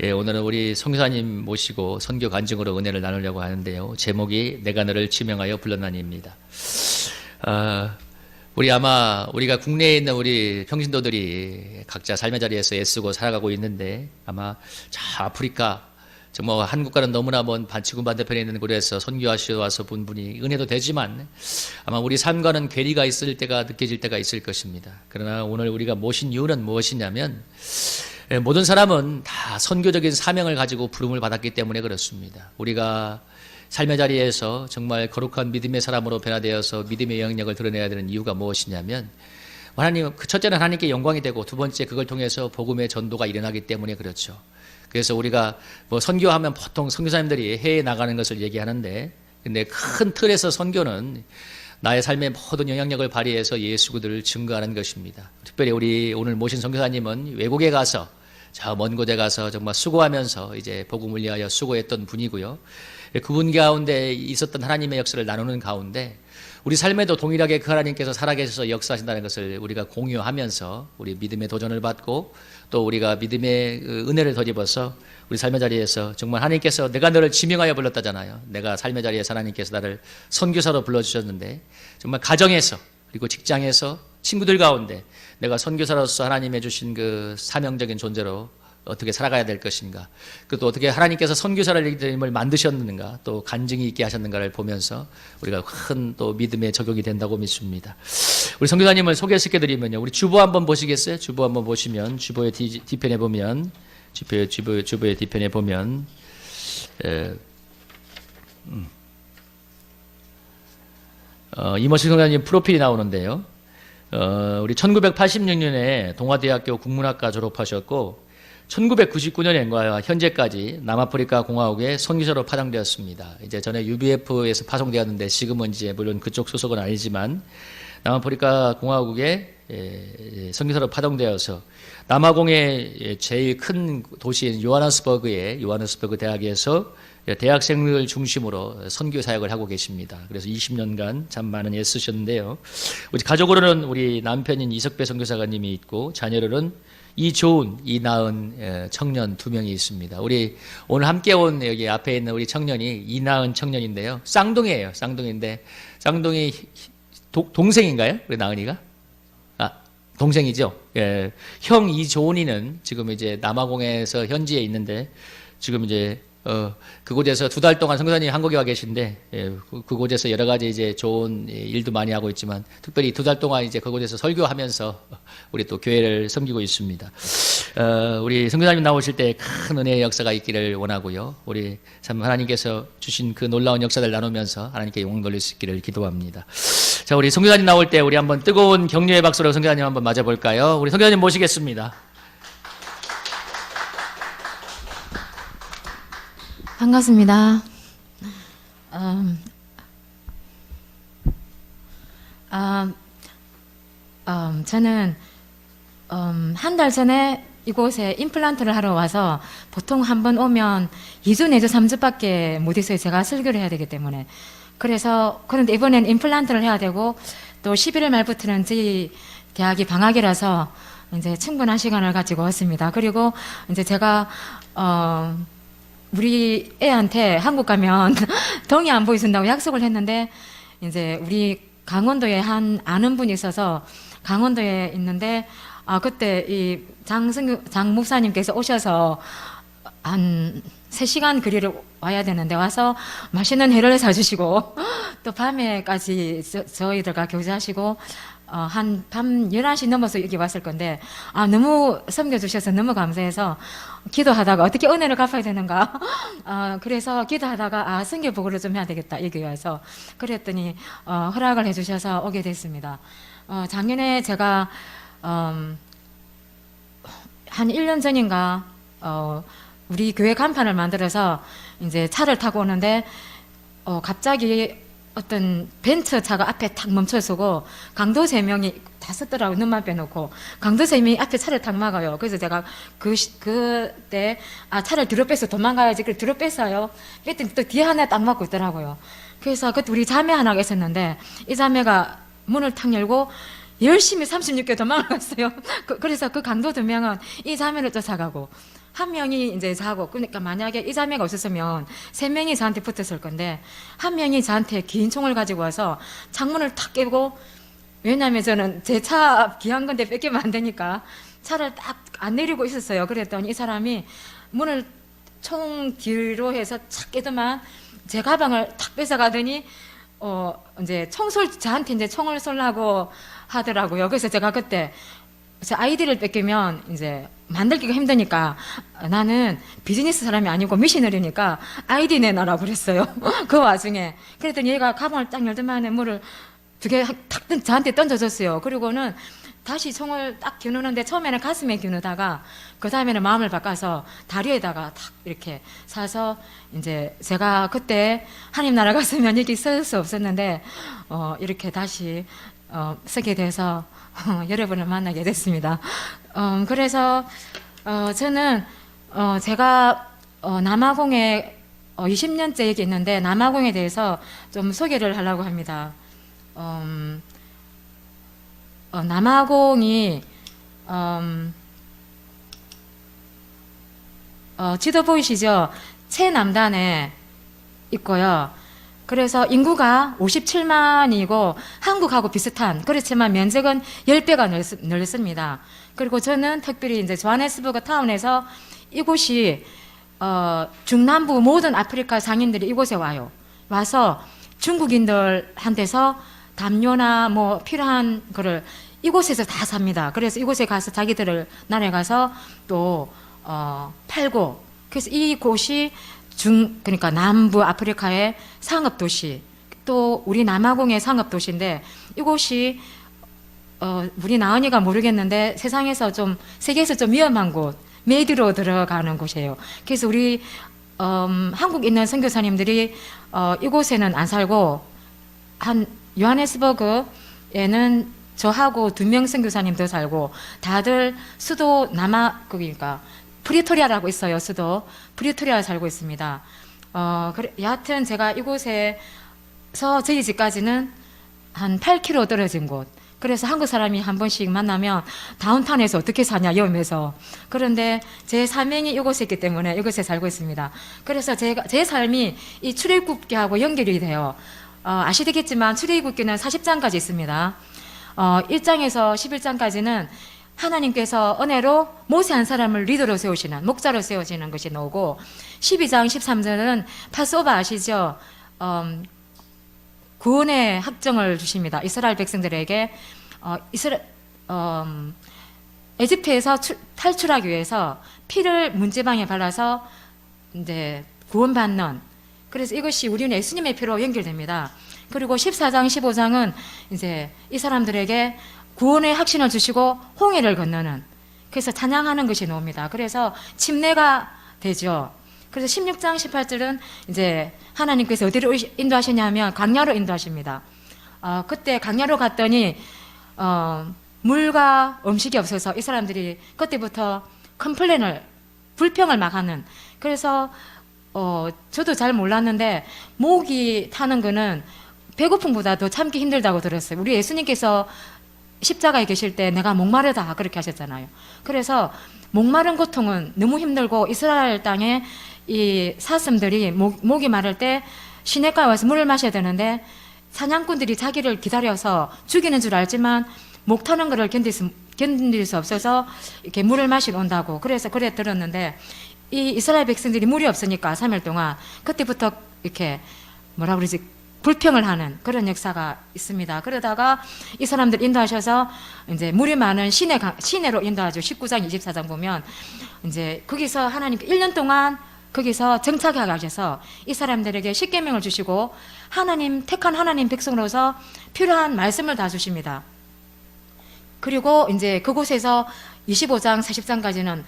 예, 오늘은 우리 선교사님 모시고 선교 간증으로 은혜를 나누려고 하는데요. 제목이 내가 너를 지명하여 불렀나니입니다. 우리가 국내에 있는 우리 평신도들이 각자 삶의 자리에서 애쓰고 살아가고 있는데, 아마 저 아프리카, 정말 한국과는 너무나 먼 지구 반대편에 있는 곳에서 선교하시러 와서 본 분이 은혜도 되지만 아마 우리 삶과는 괴리가 있을 때가 느껴질 때가 있을 것입니다. 그러나 오늘 우리가 모신 이유는 무엇이냐면, 모든 사람은 다 선교적인 사명을 가지고 부름을 받았기 때문에 그렇습니다. 우리가 삶의 자리에서 정말 거룩한 믿음의 사람으로 변화되어서 믿음의 영역을 드러내야 되는 이유가 무엇이냐면, 하나님, 첫째는 하나님께 영광이 되고, 두 번째 그걸 통해서 복음의 전도가 일어나기 때문에 그렇죠. 그래서 우리가 선교하면 보통 선교사님들이 해외에 나가는 것을 얘기하는데, 근데 큰 틀에서 선교는 나의 삶의 모든 영향력을 발휘해서 예수 그들을 증거하는 것입니다. 특별히 우리 오늘 모신 선교사님은 외국에 가서, 저 먼 곳에 가서 정말 수고하면서 이제 복음을 위하여 수고했던 분이고요. 그분 가운데 있었던 하나님의 역사를 나누는 가운데 우리 삶에도 동일하게 그 하나님께서 살아계셔서 역사하신다는 것을 우리가 공유하면서 우리 믿음의 도전을 받고, 또 우리가 믿음의 은혜를 덧입어서 우리 삶의 자리에서 정말 하나님께서 내가 너를 지명하여 불렀다잖아요. 내가 삶의 자리에서 하나님께서 나를 선교사로 불러주셨는데, 정말 가정에서, 그리고 직장에서, 친구들 가운데 내가 선교사로서 하나님의 주신 그 사명적인 존재로 어떻게 살아가야 될 것인가, 또 어떻게 하나님께서 선교사를 만드셨는가, 또 간증이 있게 하셨는가를 보면서 우리가 큰 또 믿음의 적용이 된다고 믿습니다. 우리 선교사님을 소개시켜드리면요, 우리 주보 한번 보시겠어요? 주보 한번 보시면, 주보의 뒤편에 보면, 주보의 뒤편에 보면, 이모식 선교사님 프로필이 나오는데요. 우리 1986년에 동아대학교 국문학과 졸업하셨고, 1999년과 현재까지 남아프리카 공화국의 선교사로 파송되었습니다. 이제 전에 UBF에서 파송되었는데, 지금은 이제 물론 그쪽 소속은 아니지만 남아프리카 공화국의 선교사로 파송되어서 남아공의 제일 큰 도시인 요하네스버그 대학에서 대학생을 중심으로 선교 사역을 하고 계십니다. 그래서 20년간 참 많은 애쓰셨는데요. 우리 가족으로는 우리 남편인 이석배 선교사님이 있고, 자녀로는 이좋은, 이나은 청년 2명이 있습니다. 우리 오늘 함께 온 여기 앞에 있는 우리 청년이 이나은 청년인데요. 쌍둥이에요. 쌍둥이인데, 쌍둥이 동생인가요? 우리 나은이가? 동생이죠. 예. 형 이조은이는 지금 이제 남아공에서 현지에 있는데, 지금 이제 그곳에서 2달 동안 선교사님이 한국에 와 계신데, 그곳에서 여러 가지 이제 좋은 일도 많이 하고 있지만, 특별히 2달 동안 이제 그곳에서 설교하면서 우리 또 교회를 섬기고 있습니다. 우리 선교사님 나오실 때 큰 은혜의 역사가 있기를 원하고요. 우리 참 하나님께서 주신 그 놀라운 역사를 나누면서 하나님께 영광 돌릴 수 있기를 기도합니다. 자, 우리 선교사님 나올 때 우리 한번 뜨거운 격려의 박수로 선교사님 한번 맞아볼까요? 우리 선교사님 모시겠습니다. 반갑습니다. 저는 한 달 전에 이곳에 임플란트를 하러 와서, 보통 한 번 오면 2주, 4주, 3주밖에 못 있어요. 제가 설교를 해야 되기 때문에. 그런데 이번엔 임플란트를 해야 되고, 또 11월 말부터는 저희 대학이 방학이라서 이제 충분한 시간을 가지고 왔습니다. 그리고 이제 제가 우리 애한테 한국 가면 동의 안 보여준다고 약속을 했는데, 이제 우리 강원도에 한 아는 분이 있어서 강원도에 있는데, 그때 이 장 목사님께서 오셔서 한 3시간 거리를 와야 되는데, 와서 맛있는 회를 사주시고, 또 밤에까지 저희들과 교제하시고, 한 밤 11시 넘어서 여기 왔을 건데, 너무 섬겨주셔서 너무 감사해서 기도하다가 어떻게 은혜를 갚아야 되는가, 그래서 기도하다가 선교 보고를 좀 해야 되겠다, 여기 와서. 그랬더니 허락을 해주셔서 오게 됐습니다. 작년에 제가 한 1년 전인가 우리 교회 간판을 만들어서 이제 차를 타고 오는데, 갑자기 어떤 벤츠 차가 앞에 탁 멈춰서고, 강도 3명이 다 섰더라고요. 눈만 빼놓고 강도 3명이 앞에 차를 탁 막아요. 그래서 제가 그때 차를 뒤로 빼서 도망가야지. 그래서 뒤로 뺐어요. 뺐더니 또 뒤에 하나 딱 막고 있더라고요. 그래서 그때 우리 자매 하나가 있었는데, 이 자매가 문을 탁 열고 열심히 36개 도망을 갔어요. 그래서 그 강도 2명은 이 자매를 쫓아가고, 한 명이 이제 자고, 그러니까 만약에 이 자매가 없었으면 세 명이 저한테 붙었을 건데, 한 명이 저한테 긴 총을 가지고 와서 창문을 탁 깨고, 왜냐하면 저는 제 차 귀한 건데 뺏기면 안 되니까 차를 딱 안 내리고 있었어요. 그랬더니 이 사람이 문을 총 뒤로 해서 착 깨더만 제 가방을 탁 뺏어가더니 이제 저한테 이제 총을 쏠라고 하더라고요. 그래서 제가 그때 제 아이디를 뺏기면 이제 만들기가 힘드니까 나는 비즈니스 사람이 아니고 미셔너리니까 아이디 내놔라고 그랬어요. 그 와중에. 그랬더니 얘가 가방을 딱 열더만에 물을 두 개 탁 저한테 던져줬어요. 그리고는 다시 총을 딱 겨누는데 처음에는 가슴에 겨누다가 그 다음에는 마음을 바꿔서 다리에다가 탁 이렇게 사서 이제 제가 그때 하나님 나라 갔으면 여기 쓸 수 없었는데 이렇게 다시 쓰게 돼서 여러분을 만나게 됐습니다. 그래서 저는 제가 남아공에 20년째 여기 있는데 남아공에 대해서 좀 소개를 하려고 합니다. 남아공이 지도 보이시죠? 최남단에 있고요. 그래서 인구가 57만이고 한국하고 비슷한, 그렇지만 면적은 10배가 넓습니다. 그리고 저는 특별히 이제 조하네스버그 타운에서 이곳이 중남부 모든 아프리카 상인들이 이곳에 와서 중국인들한테서 담요나 뭐 필요한 거를 이곳에서 다 삽니다. 그래서 이곳에 가서 자기들 나라에 가서 또 팔고, 그래서 이곳이 그러니까 남부 아프리카의 상업도시, 또 우리 남아공의 상업도시인데, 이곳이 우리 나은이가 모르겠는데 세상에서 세계에서 좀 위험한 곳, 메디로 들어가는 곳이에요. 그래서 우리 한국 있는 선교사님들이 이곳에는 안 살고, 한 요하네스버그에는 저하고 2명 선교사님 더 살고, 다들 수도 그러니까 프리토리아라고 있어요. 수도 프리토리아에 살고 있습니다. 여하튼 제가 이곳에서 저희 집까지는 한 8km 떨어진 곳. 그래서 한국 사람이 한 번씩 만나면 다운타운에서 어떻게 사냐 이러면서, 그런데 제 사명이 이곳에 있기 때문에 이곳에 살고 있습니다. 그래서 제 삶이 이 출애굽기하고 연결이 돼요. 아시겠지만 출애굽기는 40장까지 있습니다. 1장에서 11장까지는 하나님께서 은혜로 모세 한 사람을 리더로 세우시는, 목자로 세우시는 것이 나오고, 12장 13절은 파스오버 아시죠? 구원의 확정을 주십니다. 이스라엘 백성들에게 에집트에서 탈출하기 위해서 피를 문지방에 발라서 이제 구원받는, 그래서 이것이 우리는 예수님의 피로 연결됩니다. 그리고 14장 15장은 이제 이 사람들에게 구원의 확신을 주시고 홍해를 건너는, 그래서 찬양하는 것이 나옵니다. 그래서 침례가 되죠. 그래서 16장 18절은 이제 하나님께서 어디로 인도하시냐면 광야로 인도하십니다. 그때 광야로 갔더니 물과 음식이 없어서 이 사람들이 그때부터 불평을 막 하는, 그래서 저도 잘 몰랐는데 목이 타는 거는 배고픔보다 더 참기 힘들다고 들었어요. 우리 예수님께서 십자가에 계실 때 내가 목마르다 그렇게 하셨잖아요. 그래서 목마른 고통은 너무 힘들고, 이스라엘 땅에 이 사슴들이 목이 마를 때 시냇가에 와서 물을 마셔야 되는데 사냥꾼들이 자기를 기다려서 죽이는 줄 알지만 목 타는 거를 견딜 수 없어서 이렇게 물을 마시러 온다고, 그래서 그래 들었는데, 이 이스라엘 백성들이 물이 없으니까 3일 동안 그때부터 이렇게 뭐라 그러지, 불평을 하는 그런 역사가 있습니다. 그러다가 이 사람들 인도하셔서 이제 물이 많은 시내로 인도하죠. 19장 24장 보면 이제 거기서 하나님 1년 동안 거기서 정착하게 하셔서 이 사람들에게 십계명을 주시고, 택한 하나님 백성으로서 필요한 말씀을 다 주십니다. 그리고 이제 그곳에서 25장 40장까지는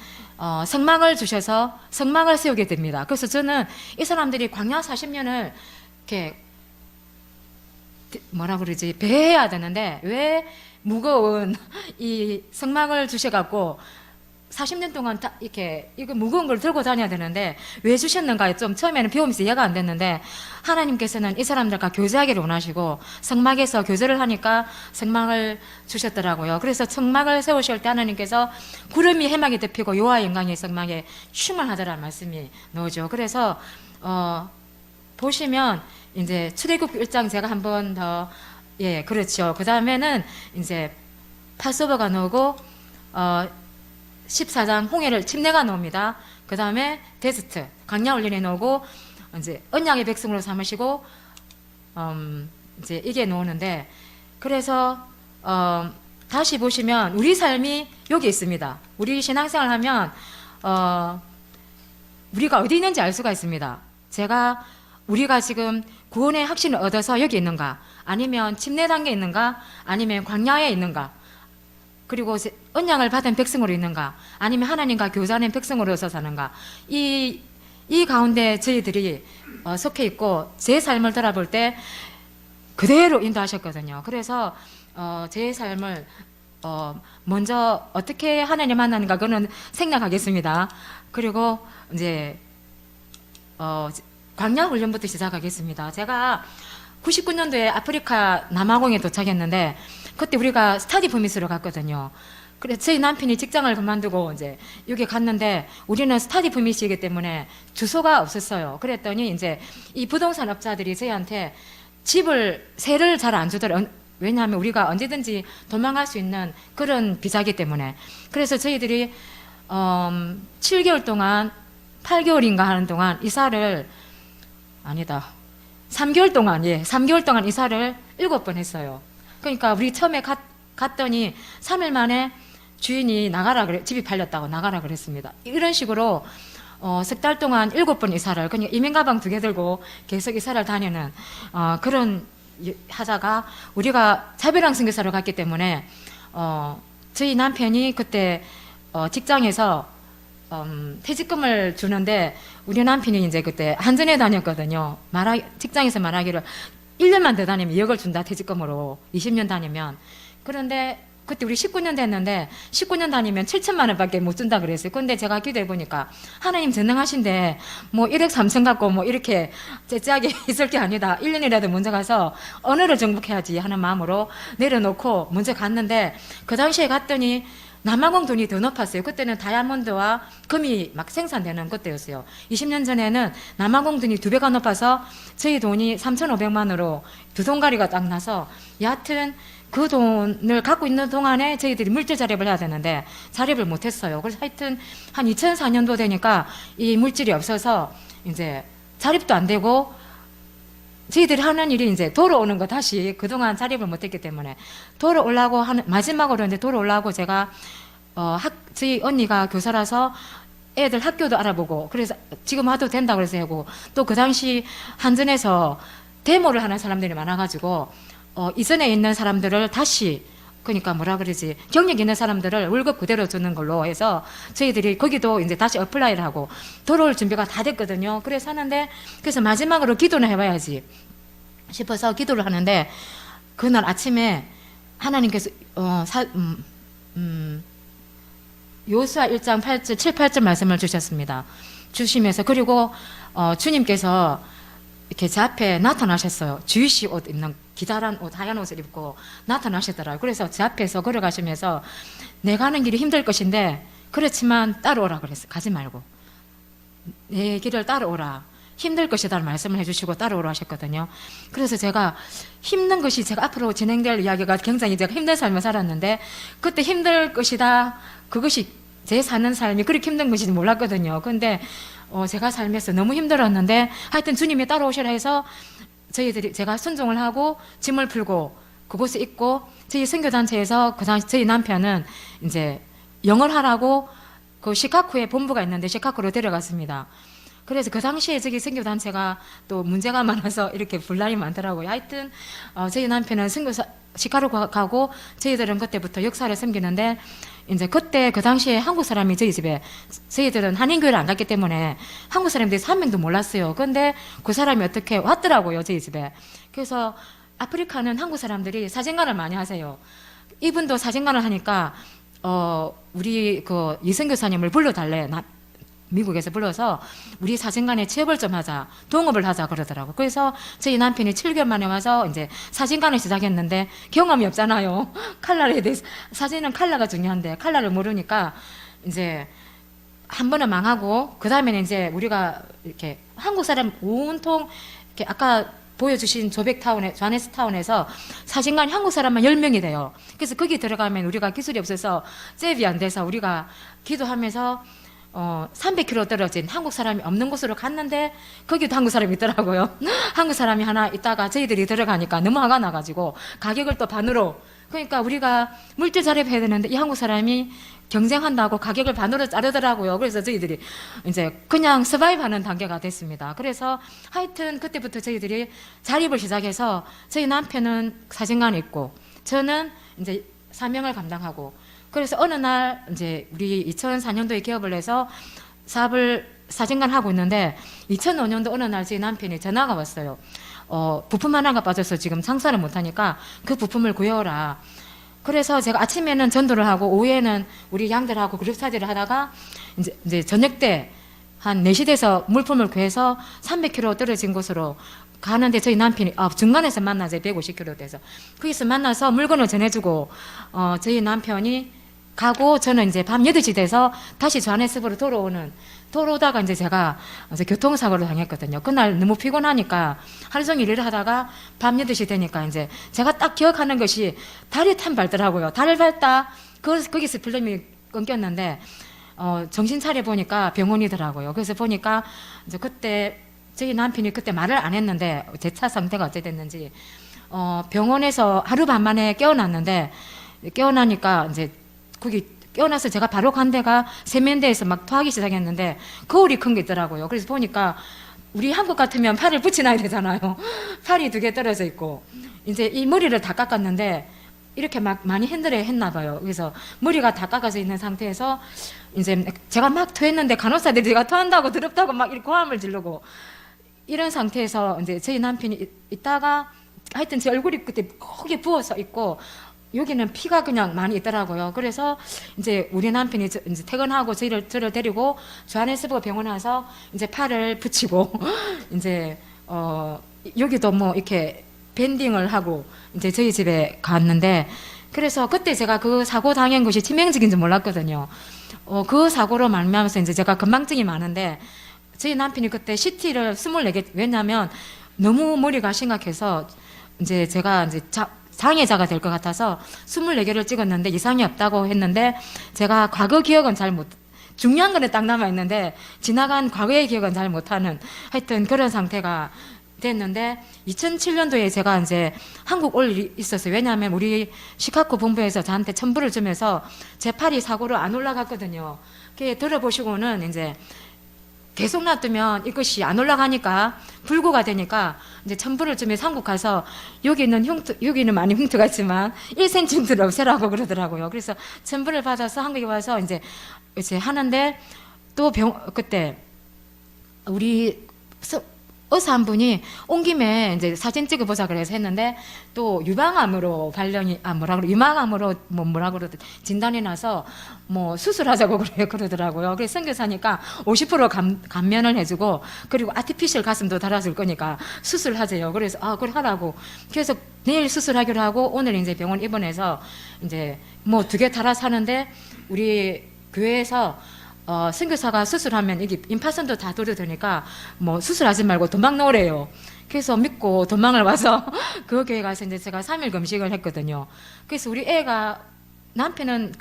성막을 주셔서 성막을 세우게 됩니다. 그래서 저는 이 사람들이 광야 40년을 이렇게 뭐라 그러지, 배해야 되는데 왜 무거운 이 성막을 주셔갖고 40년 동안 다 이렇게 이거 무거운 걸 들고 다녀야 되는데 왜 주셨는가 좀 처음에는 배우면서 이해가 안 됐는데 하나님께서는 이 사람들과 교제하기를 원하시고 성막에서 교제를 하니까 성막을 주셨더라고요. 그래서 성막을 세우실 때 하나님께서 구름이 해막에 덮이고 여호와 영광이 성막에 충만하더라는 말씀이 나오죠. 그래서 보시면 이제 출애굽 1장 제가 한 번 더 예 그렇죠. 그 다음에는 이제 파소버가 나오고 14장 홍해를 침례가 나옵니다. 그 다음에 데스트 광야 훈련이 나오고 이제 언약의 백성으로 삼으시고 이제 이게 나오는데 그래서 다시 보시면 우리 삶이 여기 있습니다. 우리 신앙생활 하면 우리가 어디 있는지 알 수가 있습니다. 우리가 지금 구원의 확신을 얻어서 여기 있는가 아니면 침례 단계에 있는가 아니면 광야에 있는가 그리고 언약을 받은 백성으로 있는가 아니면 하나님과 교제하는 백성으로서 사는가 이 가운데 저희들이 속해 있고 제 삶을 돌아볼 때 그대로 인도하셨거든요. 그래서 제 삶을 먼저 어떻게 하나님 만나는가 그거는 생략하겠습니다. 그리고 이제 광야 훈련부터 시작하겠습니다. 제가 99년도에 아프리카 남아공에 도착했는데 그때 우리가 스타디 퍼밋으로 갔거든요. 그래서 저희 남편이 직장을 그만두고 이제 여기 갔는데 우리는 스타디 퍼밋이기 때문에 주소가 없었어요. 그랬더니 이제 이 부동산 업자들이 저희한테 세를 잘 안 주더라고요. 왜냐하면 우리가 언제든지 도망갈 수 있는 그런 비자기 때문에. 그래서 저희들이 7개월 동안 8개월인가 하는 동안 이사를 3개월 동안 이사를 7번 했어요. 그러니까 우리 처음에 갔더니 3일 만에 주인이 집이 팔렸다고 나가라 그랬습니다. 이런 식으로 석 달 동안 7번 이사를 그냥 이민 가방 2개 들고 계속 이사를 다니는 그런 하다가 우리가 자별랑 선교사로 갔기 때문에 저희 남편이 그때 직장에서 퇴직금을 주는데 우리 남편이 이제 그때 한전에 다녔거든요. 직장에서 말하기를 1년만 더 다니면 2억을 준다 퇴직금으로 20년 다니면. 그런데 그때 우리 19년 됐는데 19년 다니면 7천만 원밖에 못 준다 그랬어요. 근데 제가 기도해 보니까 하나님 전능하신데 뭐 1억 3천 갖고 뭐 이렇게 째째하게 있을 게 아니다. 1년이라도 먼저 가서 언어를 정복해야지 하는 마음으로 내려놓고 먼저 갔는데 그 당시에 갔더니 남아공 돈이 더 높았어요. 그때는 다이아몬드와 금이 막 생산되는 그때였어요. 20년 전에는 남아공 돈이 2배가 높아서 저희 돈이 3,500만으로 두 동가리가 딱 나서 여하튼 그 돈을 갖고 있는 동안에 저희들이 물질 자립을 해야 되는데 자립을 못했어요. 그래서 하여튼 한 2004년도 되니까 이 물질이 없어서 이제 자립도 안 되고 저희들이 하는 일이 이제 돌아오는 거 다시 그동안 자립을 못했기 때문에 돌아오려고 하는 마지막으로 이제 돌아오려고 제가 저희 언니가 교사라서 애들 학교도 알아보고 그래서 지금 와도 된다고 그래서 하고 또 그 당시 한전에서 데모를 하는 사람들이 많아가지고 이전에 있는 사람들을 다시 그러니까 뭐라 그러지 경력 있는 사람들을 월급 그대로 주는 걸로 해서 저희들이 거기도 이제 다시 어플라이를 하고 돌아올 준비가 다 됐거든요. 그래서 하는데 그래서 마지막으로 기도는 해봐야지 싶어서 기도를 하는데 그날 아침에 하나님께서 요수아 1장 8절 7, 8절 말씀을 주셨습니다. 주시면서 그리고 주님께서 이렇게 제 앞에 나타나셨어요. 주이시 옷 입는 기다란 옷, 하얀 옷을 입고 나타나시더라고요. 그래서 제 앞에서 걸어가시면서 내가 하는 길이 힘들 것인데 그렇지만 따라오라 그랬어요. 가지 말고 내 길을 따라오라. 힘들 것이다라는 말씀을 해주시고 따라오라 하셨거든요. 그래서 제가 힘든 것이 제가 앞으로 진행될 이야기가 굉장히 제가 힘든 삶을 살았는데 그때 힘들 것이다. 그것이 제 사는 삶이 그렇게 힘든 것인지 몰랐거든요. 근데 제가 살면서 너무 힘들었는데 하여튼 주님이 따라오시라 해서 제가 순종을 하고 짐을 풀고 그곳에 있고 저희 선교단체에서 그 당시 저희 남편은 이제 영어를 하라고 그 시카고에 본부가 있는데 시카고로 데려갔습니다. 그래서 그 당시에 저기 선교단체가 또 문제가 많아서 이렇게 분란이 많더라고요. 하여튼 저희 남편은 시카고 가고 저희들은 그때부터 역사를 섬기는데 이제 그때 그 당시에 한국 사람이 저희 집에 저희들은 한인교회를 안 갔기 때문에 한국 사람들이 한 명도 몰랐어요. 근데 그 사람이 어떻게 왔더라고요 저희 집에. 그래서 아프리카는 한국 사람들이 사진관을 많이 하세요. 이분도 사진관을 하니까 우리 그 이성 교사님을 불러달래. 미국에서 불러서 우리 사진관에 취업을 좀 하자, 동업을 하자 그러더라고. 그래서 저희 남편이 7개월 만에 와서 이제 사진관을 시작했는데 경험이 없잖아요. 칼라에 대해서 사진은 칼라가 중요한데 칼라를 모르니까 이제 한 번은 망하고 그 다음에는 이제 우리가 이렇게 한국 사람 온통 이렇게 아까 보여주신 조백타운에 좌네스타운에서 사진관 한국 사람만 10명이 돼요. 그래서 거기 들어가면 우리가 기술이 없어서 잽이 안 돼서 우리가 기도하면서 300km 떨어진 한국 사람이 없는 곳으로 갔는데 거기도 한국 사람이 있더라고요. 한국 사람이 하나 있다가 저희들이 들어가니까 너무 화가 나가지고 가격을 또 반으로, 그러니까 우리가 물질 자립해야 되는데 이 한국 사람이 경쟁한다고 가격을 반으로 자르더라고요. 그래서 저희들이 이제 그냥 서바이브 하는 단계가 됐습니다. 그래서 하여튼 그때부터 저희들이 자립을 시작해서 저희 남편은 사진관에 있고 저는 이제 사명을 감당하고, 그래서 어느 날 이제 우리 2004년도에 개업을 해서 사업을 사진관 하고 있는데 2005년도 어느 날 저희 남편이 전화가 왔어요. 부품 하나가 빠져서 지금 상사를 못하니까 그 부품을 구해오라. 그래서 제가 아침에는 전도를 하고 오후에는 우리 양들하고 그룹 사진을 하다가 이제 저녁 때 한 4시 돼서 물품을 구해서 300km 떨어진 곳으로 가는데 저희 남편이 중간에서 만나서 150km 돼서 거기서 만나서 물건을 전해주고 저희 남편이 가고 저는 이제 밤 8시 돼서 다시 조하네스버그로 돌아오다가 이제 제가 교통사고를 당했거든요. 그날 너무 피곤하니까 하루 종일 일을 하다가 밤 8시 되니까 이제 제가 딱 기억하는 것이 다리 탐 밟더라고요. 다리를 밟다 거기서 필름이 끊겼는데 정신 차려 보니까 병원이더라고요. 그래서 보니까 이제 그때 저희 남편이 그때 말을 안 했는데 제 차 상태가 어찌 됐는지 병원에서 하루 반 만에 깨어났는데 깨어나니까 이제 거기 깨어나서 제가 바로 간 데가 세면대에서 막 토하기 시작했는데 거울이 큰 게 있더라고요. 그래서 보니까 우리 한국 같으면 팔을 붙여놔야 되잖아요. 팔이 2개 떨어져 있고 이제 이 머리를 다 깎았는데 이렇게 막 많이 핸들에 했나 봐요. 그래서 머리가 다 깎아져 있는 상태에서 이제 제가 막 토했는데 간호사들이 제가 토한다고 더럽다고 막 이렇게 고함을 지르고 이런 상태에서 이제 저희 남편이 있다가 하여튼 제 얼굴이 그때 크게 부어서 있고 여기는 피가 그냥 많이 있더라고요. 그래서 이제 우리 남편이 이제 퇴근하고 저를 데리고 조하네스버그 병원에 와서 이제 팔을 붙이고 이제 여기도 뭐 이렇게 밴딩을 하고 이제 저희 집에 갔는데, 그래서 그때 제가 그 사고 당한 것이 치명적인 줄 몰랐거든요. 그 사고로 말미암아서 이제 제가 건망증이 많은데 저희 남편이 그때 CT를 24개, 왜냐면 너무 머리가 심각해서 이제 제가 이제 장애자가 될 것 같아서 24개를 찍었는데 이상이 없다고 했는데 제가 과거 기억은 중요한 거는 딱 남아있는데 지나간 과거의 기억은 잘 못하는 하여튼 그런 상태가 됐는데 2007년도에 제가 이제 한국 올 일이 있었어요. 왜냐하면 우리 시카고 본부에서 저한테 첨부를 주면서 제 팔이 사고로 안 올라갔거든요. 그게 들어보시고는 이제 계속 놔두면 이것이 안 올라가니까 불구가 되니까 이제 첨부를 주면서 한국 가서 여기는 많이 흉터가 있지만 1cm 없애라고 그러더라고요. 그래서 첨부를 받아서 한국에 와서 이제 하는데 또 그때 우리 의사 한 분이 온 김에 이제 사진 찍어보자 그래서 했는데 또 유방암으로 유방암으로 진단이 나서 뭐 수술하자고 그러더라고요. 그래서 선교사니까 50% 감면을 해주고 그리고 아티피셜 가슴도 달아줄 거니까 수술하세요. 그래서 그래 하라고. 그래서 내일 수술하기로 하고 오늘 이제 병원 입원해서 이제 뭐 2개 달아서 하는데 우리 교회에서 선교사가 수술하면 이게 임파선도 다 도려드니까 뭐 수술하지 말고 도망 나오래요. 그래서 믿고 도망을 와서 그 교회 가서 이제 제가 3일 금식을 했거든요. 그래서 우리 애가 남편은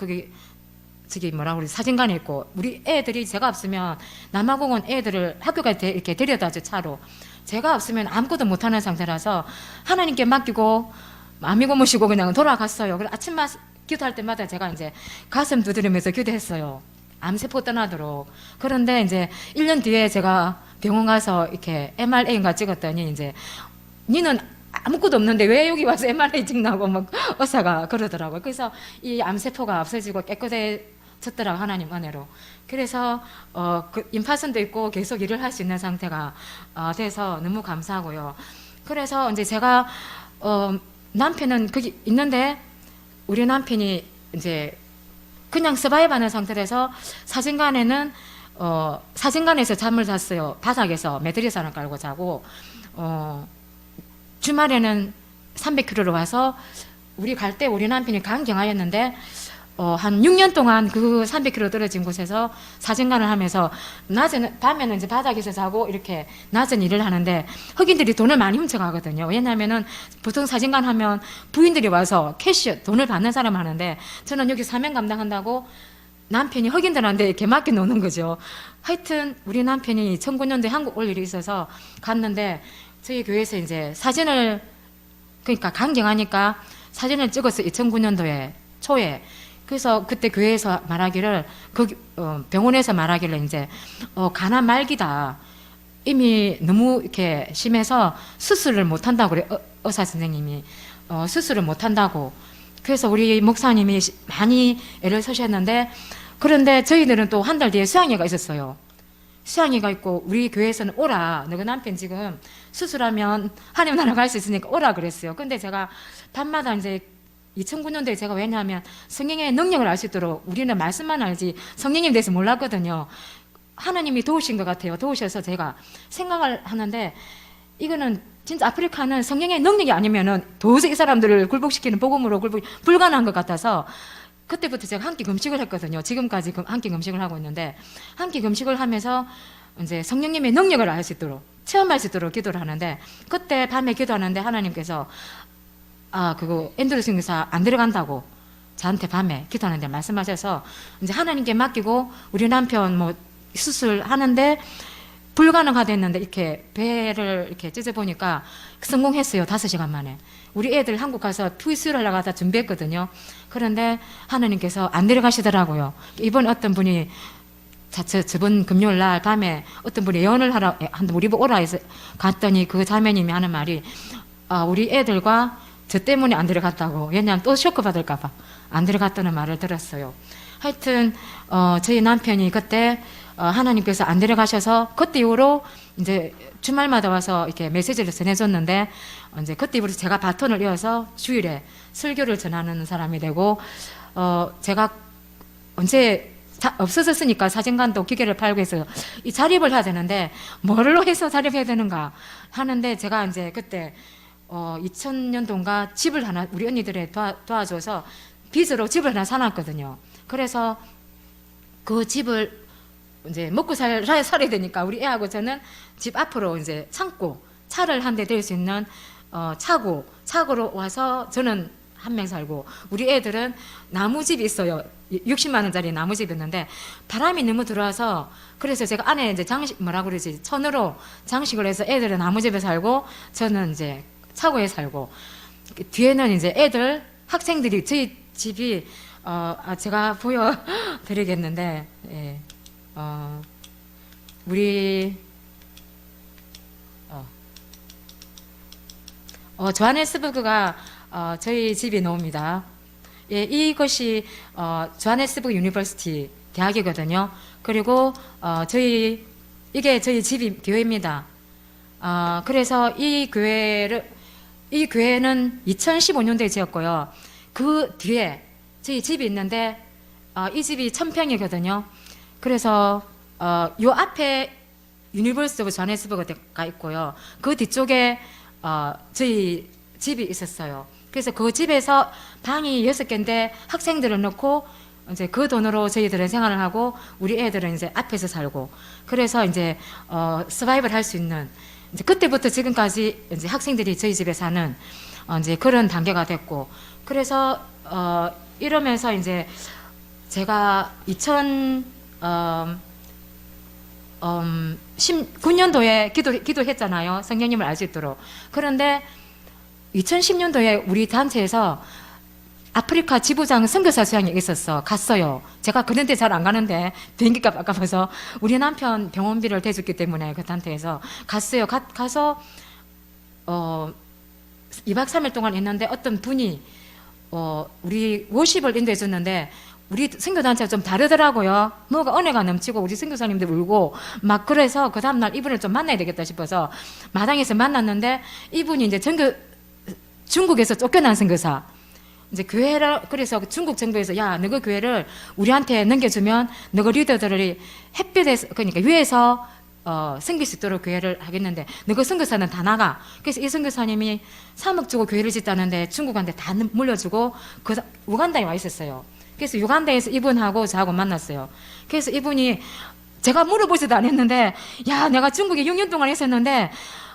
사진관에 있고 우리 애들이 제가 없으면 남아공은 애들을 학교가 이렇게 데려다줘 차로. 제가 없으면 아무것도 못하는 상태라서 하나님께 맡기고 마음이 고무시고 그냥 돌아갔어요. 그래서 아침마다 기도할 때마다 제가 이제 가슴 두드리면서 기도했어요. 암세포 떠나도록. 그런데 이제 1년 뒤에 제가 병원 가서 이렇게 MRA인가 찍었더니 이제 니는 아무것도 없는데 왜 여기 와서 MRA 찍나고 막 의사가 그러더라고요. 그래서 이 암세포가 없어지고 깨끗해졌더라고 하나님 은혜로. 그래서 그 임파선도 있고 계속 일을 할 수 있는 상태가 돼서 너무 감사하고요. 그래서 이제 제가 남편은 거기 있는데 우리 남편이 이제 그냥 서바이브하는 상태에서 사진관에서 잠을 잤어요. 바닥에서 매트리스 하나 깔고 자고 주말에는 300km로 와서 우리 갈 때 우리 남편이 강경하였는데 한 6년 동안 그 300km 떨어진 곳에서 사진관을 하면서 밤에는 이제 바닥에서 자고 이렇게 낮은 일을 하는데 흑인들이 돈을 많이 훔쳐가거든요. 왜냐하면은 보통 사진관 하면 부인들이 와서 캐시 돈을 받는 사람 하는데 저는 여기 사명 감당한다고 남편이 흑인들한테 이렇게 맡겨 놓는 거죠. 하여튼 우리 남편이 1900년도에 한국 올 일이 있어서 갔는데 저희 교회에서 이제 사진을 그러니까 강경하니까 사진을 찍었어요. 2009년도에 초에. 그래서 그때 교회에서 말하기를 병원에서 말하기를 이제 간암 말기다. 이미 너무 이렇게 심해서 수술을 못 한다고 그래. 의사 선생님이 수술을 못 한다고. 그래서 우리 목사님이 많이 애를 쓰셨는데 그런데 저희들은 또 한 달 뒤에 수양회가 있었어요. 수양회가 있고 우리 교회에서는 오라. 너가 남편 지금 수술하면 하나님 나라 갈 수 있으니까 오라 그랬어요. 근데 제가 밤마다 이제 2009년도에 제가 왜냐하면 성령의 능력을 알 수 있도록 우리는 말씀만 알지 성령님에 대해서 몰랐거든요. 하나님이 도우신 것 같아요. 도우셔서 제가 생각을 하는데 이거는 진짜 아프리카는 성령의 능력이 아니면은 도저히 이 사람들을 굴복시키는 복음으로 불가능한 것 같아서 그때부터 제가 한 끼 금식을 했거든요. 지금까지 한 끼 금식을 하고 있는데 한 끼 금식을 하면서 이제 성령님의 능력을 알 수 있도록 체험할 수 있도록 기도를 하는데 그때 밤에 기도하는데 하나님께서 그거 앤드루 선교사 안 들어간다고 저한테 밤에 기도하는데 말씀하셔서 이제 하나님께 맡기고 우리 남편 뭐 수술하는데 불가능하댔는데 이렇게 배를 이렇게 찢어보니까 성공했어요. 5시간 만에. 우리 애들 한국 가서 투이스를 하려고 하다 준비했거든요. 그런데 하나님께서 안 데려가시더라고요. 이번 어떤 분이 저번 금요일 날 밤에 어떤 분이 예언을 하러 우리 보고 오라 해서 갔더니 그 자매님이 하는 말이 우리 애들과 저 때문에 안 데려갔다고. 왜냐하면 또 쇼크 받을까봐 안 데려갔다는 말을 들었어요. 하여튼 저희 남편이 그때 하나님께서 안 데려가셔서 그때 이후로 이제 주말마다 와서 이렇게 메시지를 전해줬는데 이제 그때 이후로 제가 바톤을 이어서 주일에 설교를 전하는 사람이 되고 제가 언제 없어졌으니까 사진관도 기계를 팔고 해서 이 자립을 해야 되는데 뭘로 해서 자립해야 되는가 하는데 제가 이제 그때 2000년도인가 집을 하나 우리 언니들에 도와줘서 빚으로 집을 하나 사놨거든요. 그래서 그 집을 이제 먹고 살아야 되니까 우리 애하고 저는 집 앞으로 이제 창고 차를 한 대 댈 수 있는 차고로 와서 저는 한 명 살고 우리 애들은 나무집이 있어요. 60만 원짜리 나무집이었는데 바람이 너무 들어와서 그래서 제가 안에 이제 천으로 장식을 해서 애들은 나무집에 살고 저는 이제 차고에 살고 뒤에는 이제 애들 학생들이 저희 집이 제가 보여드리겠는데 예, 우리 조하네스버그가 저희 집이 나옵니다. 예, 이것이 조하네스버그 유니버시티 대학이거든요. 그리고 이게 저희 집이 교회입니다. 그래서 이 교회는 2015년도에 지었고요. 그 뒤에 저희 집이 있는데 이 집이 1000평이거든요. 그래서 요 앞에 유니버시티 오브 조하네스버그가 있고요. 그 뒤쪽에 저희 집이 있었어요. 그래서 그 집에서 방이 6개인데 학생들을 넣고 이제 그 돈으로 저희들은 생활을 하고 우리 애들은 이제 앞에서 살고 그래서 이제 서바이벌 할 수 있는 이제 그때부터 지금까지 이제 학생들이 저희 집에 사는 이제 그런 단계가 됐고 그래서 이러면서 이제 제가 2019년도에 기도했잖아요. 성령님을 알 수 있도록. 그런데 2010년도에 우리 단체에서 아프리카 지부장 선교사 수양이 있었어. 갔어요. 제가 그런데 잘 안 가는데 비행기값 아까워서 우리 남편 병원비를 대줬기 때문에 그 단체에서 갔어요. 가서 2박 3일 동안 있는데 어떤 분이 우리 워십을 인도해 줬는데 우리 선교단체가 좀 다르더라고요. 뭐가 은혜가 넘치고 우리 선교사님들 울고 막 그래서 그 다음날 이분을 좀 만나야 되겠다 싶어서 마당에서 만났는데 이분이 이제 중국에서 쫓겨난 선교사 이제 교회를 그래서 중국 정부에서 야 너그 교회를 우리한테 넘겨주면 너그 리더들이 햇빛에서 그러니까 위에서 섬길 수 있도록 교회를 하겠는데 너그 선교사는 다 나가. 그래서 이 선교사님이 3억 주고 교회를 짓다는데 중국한테 다 물려주고 그 우간다에 와 있었어요. 그래서 우간다에서 이분하고 저하고 만났어요. 그래서 이분이 제가 물어보지도 않았는데 야 내가 중국에 6년 동안 있었는데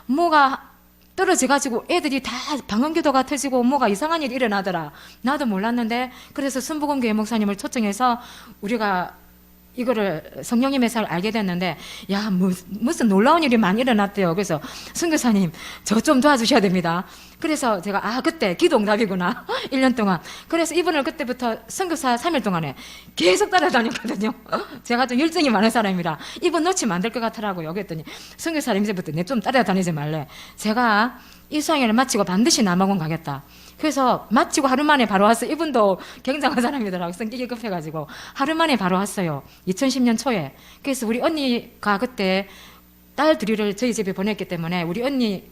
뭐가 떨어져가지고 애들이 다 방언기도가 터지고 뭐가 이상한 일이 일어나더라. 나도 몰랐는데 그래서 순복음교회 목사님을 초청해서 우리가 이거를 성령님의 살 알게 됐는데 야 무슨 놀라운 일이 많이 일어났대요. 그래서 선교사님 저 좀 도와주셔야 됩니다. 그래서 제가 그때 기도응답이구나 1년 동안. 그래서 이분을 그때부터 선교사 3일 동안에 계속 따라다녔거든요. 제가 좀 열정이 많은 사람이라 이분 놓치면 안 될 것 같더라고요. 그랬더니 선교사님 이제부터 내 좀 따라다니지 말래. 제가 이 수학여행을 마치고 반드시 남아공 가겠다. 그래서 마치고 하루 만에 바로 왔어요. 이분도 굉장한 사람이더라고요. 성격이 급해가지고 하루 만에 바로 왔어요. 2010년 초에. 그래서 우리 언니가 그때 딸 둘이를 저희 집에 보냈기 때문에 우리 언니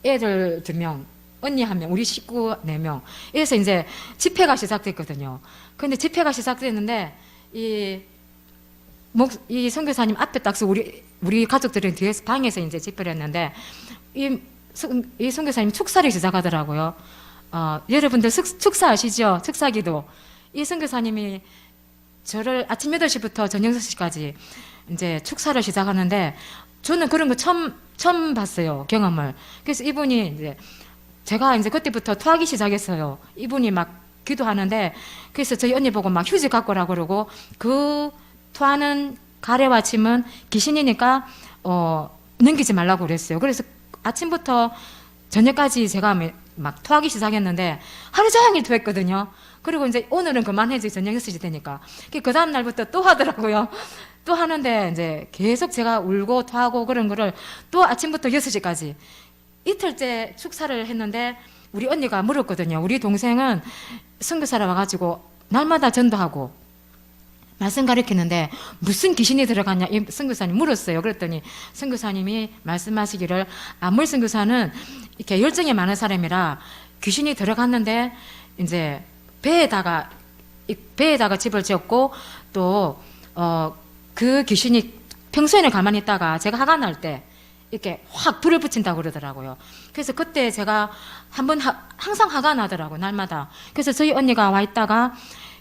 애들 2명, 언니 1명, 우리 식구 4명. 그래서 이제 집회가 시작됐거든요. 근데 집회가 시작됐는데 이 선교사님 앞에 딱 서 우리 가족들은 뒤에서 방에서 이제 집회를 했는데 이 선교사님 축사를 시작하더라고요. 여러분들 축사 아시죠? 축사기도. 이 선교사님이 저를 아침 8시부터 저녁 6시까지 이제 축사를 시작하는데 저는 그런 거 처음 봤어요. 경험을. 그래서 이분이 이제 제가 이제 그때부터 토하기 시작했어요. 이분이 막 기도하는데 그래서 저희 언니 보고 막 휴지 갖고 오라고 그러고 그 토하는 가래와 침은 귀신이니까 넘기지 말라고 그랬어요. 그래서 아침부터 저녁까지 제가 막 토하기 시작했는데 하루 종일 토했거든요. 그리고 이제 오늘은 그만해지 저녁 6시 되니까. 그 다음 날부터 또 하더라고요. 또 하는데 이제 계속 제가 울고 토하고 그런 거를 또 아침부터 6시까지 이틀째 축사를 했는데 우리 언니가 물었거든요. 우리 동생은 선교사라 와가지고 날마다 전도하고 말씀 가르치는데 무슨 귀신이 들어갔냐 이 선교사님 물었어요. 그랬더니 선교사님이 말씀하시기를 아무리 선교사는 이렇게 열정이 많은 사람이라 귀신이 들어갔는데 이제 배에다가 집을 지었고 또 그 귀신이 평소에는 가만히 있다가 제가 화가 날 때 이렇게 확 불을 붙인다고 그러더라고요. 그래서 그때 제가 항상 화가 나더라고요. 날마다. 그래서 저희 언니가 와 있다가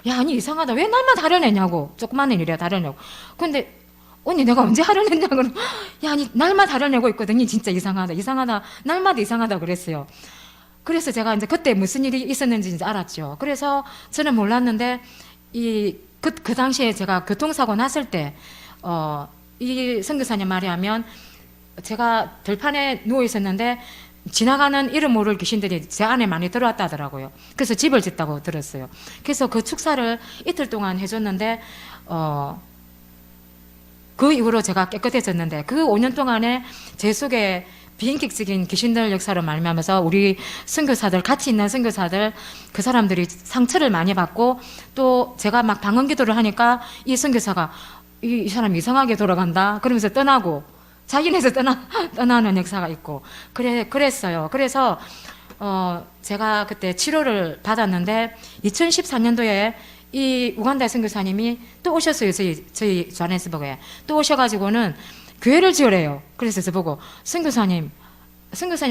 야, 아니 이상하다. 왜 날마다 하려내냐고. 조그만 일이야 다려내고. 근데 언니 내가 언제 하려냈냐고. 야, 아니 날마다 하려내고 있거든요. 진짜 이상하다. 날마다 이상하다 그랬어요. 그래서 제가 이제 그때 무슨 일이 있었는지 이제 알았죠. 그래서 저는 몰랐는데 그 당시에 제가 교통사고 났을 때 이 선교사님 말이 하면 제가 들판에 누워 있었는데 지나가는 이름 모를 귀신들이 제 안에 많이 들어왔다 하더라고요. 그래서 집을 짓다고 들었어요. 그래서 그 축사를 이틀 동안 해줬는데 그 이후로 제가 깨끗해졌는데 그 5년 동안에 제 속에 비인격적인 귀신들 역사로 말미암아서 우리 선교사들 같이 있는 선교사들 그 사람들이 상처를 많이 받고 또 제가 막 방언기도를 하니까 이 선교사가 이 사람 이상하게 돌아간다 그러면서 떠나고 자기네에서 떠나는 역사가 있고 그랬어요. 그래서 제가 그때 치료를 받았는데 2014년도에 이 우간다 선교사님이 또 오셨어요. 저희 조하네스버그에 또 오셔가지고는 교회를 지으래요. 그래서 저보고 선교사님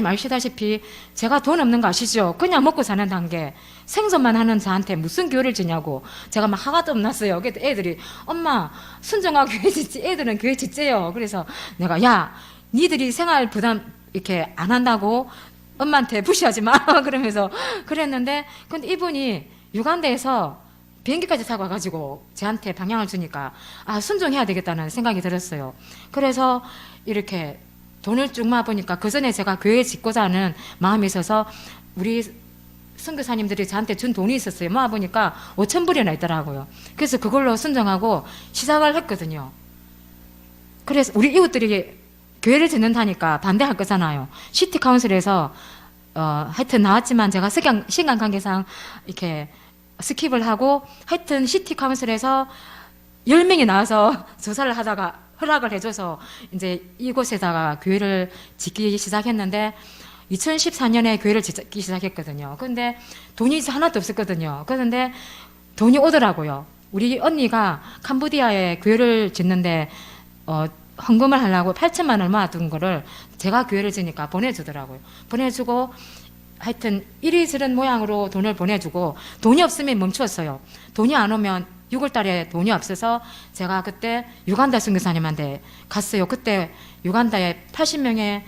아시다시피 제가 돈 없는 거 아시죠? 그냥 먹고 사는 단계 생존만 하는 저한테 무슨 교회를 지냐고 제가 막 화가 좀 났어요. 그래서 애들이 엄마 순정하고 교회 짓지 애들은 교회 짓재요. 그래서 내가 야 니들이 생활 부담 이렇게 안 한다고 엄마한테 부시하지 마 그러면서 그랬는데 근데 이분이 유간다에서 비행기까지 타고 와가지고 저한테 방향을 주니까 순종해야 되겠다는 생각이 들었어요. 그래서 이렇게 돈을 쭉 모아보니까 그 전에 제가 교회 짓고자 하는 마음이 있어서 우리 선교사님들이 저한테 준 돈이 있었어요. 모아보니까 5,000불이나 있더라고요. 그래서 그걸로 순종하고 시작을 했거든요. 그래서 우리 이웃들이 교회를 짓는다니까 반대할 거잖아요. 시티 카운슬에서 하여튼 나왔지만 제가 시간 관계상 이렇게 스킵을 하고 하여튼 시티 카운슬에서 10명이 나와서 조사를 하다가 허락을 해줘서 이제 이곳에다가 교회를 짓기 시작했는데 2014년에 교회를 짓기 시작했거든요. 근데 돈이 하나도 없었거든요. 그런데 돈이 오더라고요. 우리 언니가 캄보디아에 교회를 짓는데 헌금을 하려고 8천만 원 모아둔 거를 제가 교회를 지니까 보내주더라고요. 보내주고 하여튼 이리저런 모양으로 돈을 보내주고 돈이 없으면 멈추었어요. 돈이 안 오면 6월 달에 돈이 없어서 제가 그때 유간다 선교사님한테 갔어요. 그때 유간다에 80명의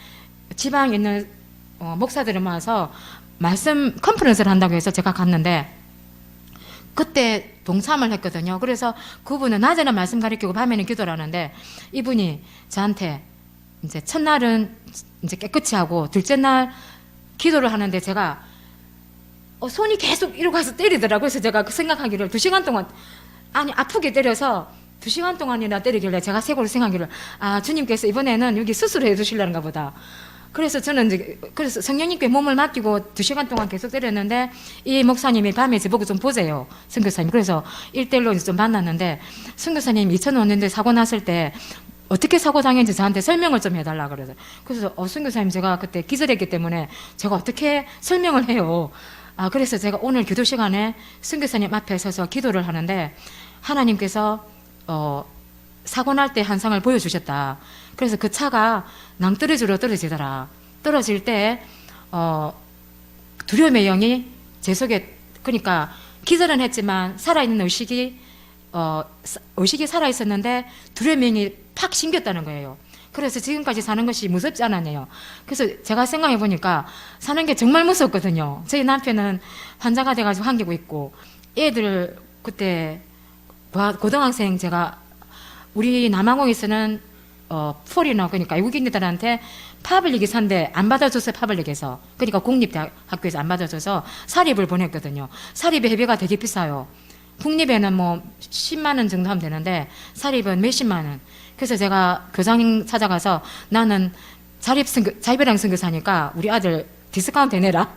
지방에 있는 목사들을 모아서 말씀 컨퍼런스를 한다고 해서 제가 갔는데 그때 동참을 했거든요. 그래서 그분은 낮에는 말씀 가르치고 밤에는 기도를 하는데 이분이 저한테 이제 첫날은 이제 깨끗이 하고 둘째 날 기도를 하는데 제가 손이 계속 이러고 가서 때리더라고요. 그래서 제가 생각하기를 2시간 동안 아니 아프게 때려서 2시간 동안이나 때리길래 제가 세골 생각하기를 아 주님께서 이번에는 여기 수술해 주시려는가 보다. 그래서 저는 이제 그래서 성령님께 몸을 맡기고 2시간 동안 계속 때렸는데 이 목사님이 밤에 저보고 좀 보세요. 선교사님. 그래서 1대1로 좀 만났는데 선교사님 2005년도에 사고 났을 때 어떻게 사고 당했는지 저한테 설명을 좀 해달라 그래서 선교사님 제가 그때 기절했기 때문에 제가 어떻게 설명을 해요. 그래서 제가 오늘 기도 시간에 선교사님 앞에 서서 기도를 하는데 하나님께서 사고 날 때 한상을 보여주셨다. 그래서 그 차가 낭떠러지로 떨어지더라. 떨어질 때 두려움의 영이 제 속에 그러니까 기절은 했지만 살아있는 의식이 살아있었는데 두려움의 영이 팍 심겼다는 거예요. 그래서 지금까지 사는 것이 무섭지 않았네요. 그래서 제가 생각해 보니까 사는 게 정말 무섭거든요. 저희 남편은 환자가 돼가지고 한기고 있고 애들 그때 고등학생 제가 우리 남아공에서는 폴이나 그러니까 외국인들한테 파블릭이 산데 안 받아줘서 파블릭에서 그러니까 공립학교에서 안 받아줘서 사립을 보냈거든요. 사립의 회비가 되게 비싸요. 국립에는 뭐 10만 원 정도 하면 되는데 사립은 몇십만 원. 그래서 제가 교장 찾아가서 나는 자립이랑 선교사니까 우리 아들 디스카운트 해내라.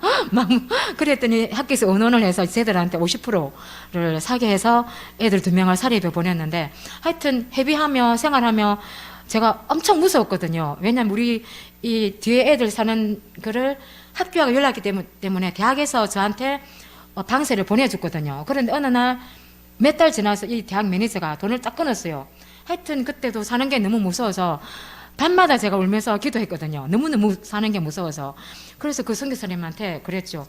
그랬더니 학교에서 의논을 해서 쟤들한테 50%를 사게 해서 애들 2명을 사립에 보냈는데 하여튼 회비하며 생활하며 제가 엄청 무서웠거든요. 왜냐면 우리 이 뒤에 애들 사는 거를 학교하고 연락이 때문에 대학에서 저한테 방세를 보내줬거든요. 그런데 어느 날 몇 달 지나서 이 대학 매니저가 돈을 딱 끊었어요. 하여튼 그때도 사는 게 너무 무서워서 밤마다 제가 울면서 기도했거든요. 너무너무 사는 게 무서워서. 그래서 그 선교사님한테 그랬죠.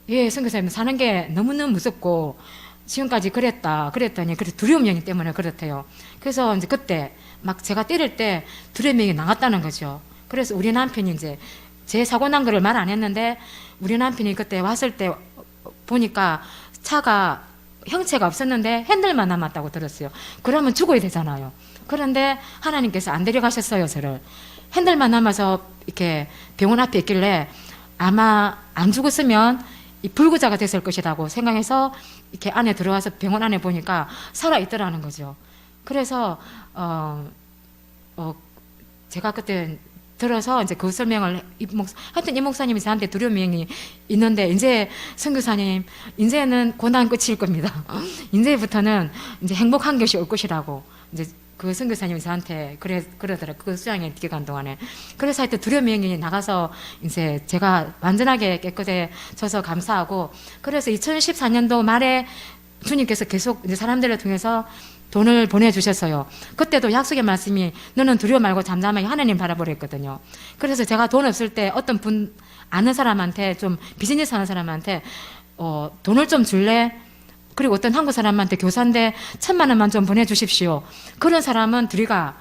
예, 선교사님 사는 게 너무너무 무섭고 지금까지 그랬더니 그래 두려움이 때문에 그렇대요. 그래서 이제 그때 막 제가 때릴 때 두려움이 나갔다는 거죠. 그래서 우리 남편이 이제 제 사고 난 거를 말 안 했는데 우리 남편이 그때 왔을 때 보니까 차가 형체가 없었는데 핸들만 남았다고 들었어요. 그러면 죽어야 되잖아요. 그런데 하나님께서 안 데려가셨어요, 저를. 핸들만 남아서 이렇게 병원 앞에 있길래 아마 안 죽었으면 이 불구자가 됐을 것이라고 생각해서 이렇게 안에 들어와서 병원 안에 보니까 살아있더라는 거죠. 그래서, 제가 그때 들어서 이제 그 설명을 하여튼 이 목사님이 저한테 두려움이 있는데 이제 선교사님 이제는 고난 끝일 겁니다. 이제부터는 이제 행복한 것이 올 것이라고 이제 그 선교사님이 저한테 그러더라고요. 그 수양회 기간 동안에. 그래서 하여튼 두려움이 나가서 이제 제가 완전하게 깨끗해져서 감사하고 그래서 2014년도 말에 주님께서 계속 이제 사람들을 통해서 돈을 보내주셨어요. 그때도 약속의 말씀이 너는 두려워 말고 잠잠하게 하나님 바라보라 했거든요. 그래서 제가 돈 없을 때 어떤 분 아는 사람한테 좀 비즈니스 하는 사람한테 돈을 좀 줄래? 그리고 어떤 한국 사람한테 교사인데 1,000만 원만 좀 보내주십시오. 그런 사람은 둘이가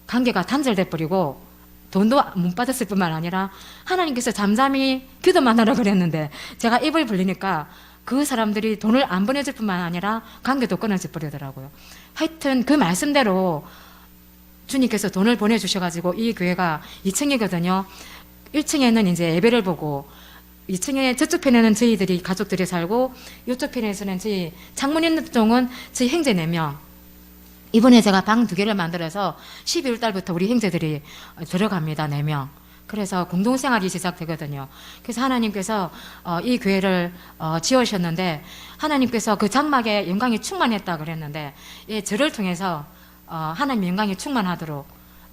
관계가 단절돼 버리고 돈도 못 받았을 뿐만 아니라 하나님께서 잠잠히 기도만 하라 그랬는데 제가 입을 벌리니까 그 사람들이 돈을 안 보내줄 뿐만 아니라 관계도 끊어져 버리더라고요. 하여튼 그 말씀대로 주님께서 돈을 보내주셔가지고 이 교회가 2층이거든요. 1층에는 이제 예배를 보고 2층에 저쪽 편에는 저희들이 가족들이 살고 이쪽 편에서는 저희 창문 있는 쪽은 저희 형제 4명. 이번에 제가 방 2개를 만들어서 12월 달부터 우리 형제들이 들어갑니다. 4명. 그래서 공동생활이 시작되거든요. 그래서 하나님께서 이 교회를 지으셨는데 하나님께서 그 장막에 영광이 충만했다 그랬는데 저를 통해서 하나님의 영광이 충만하도록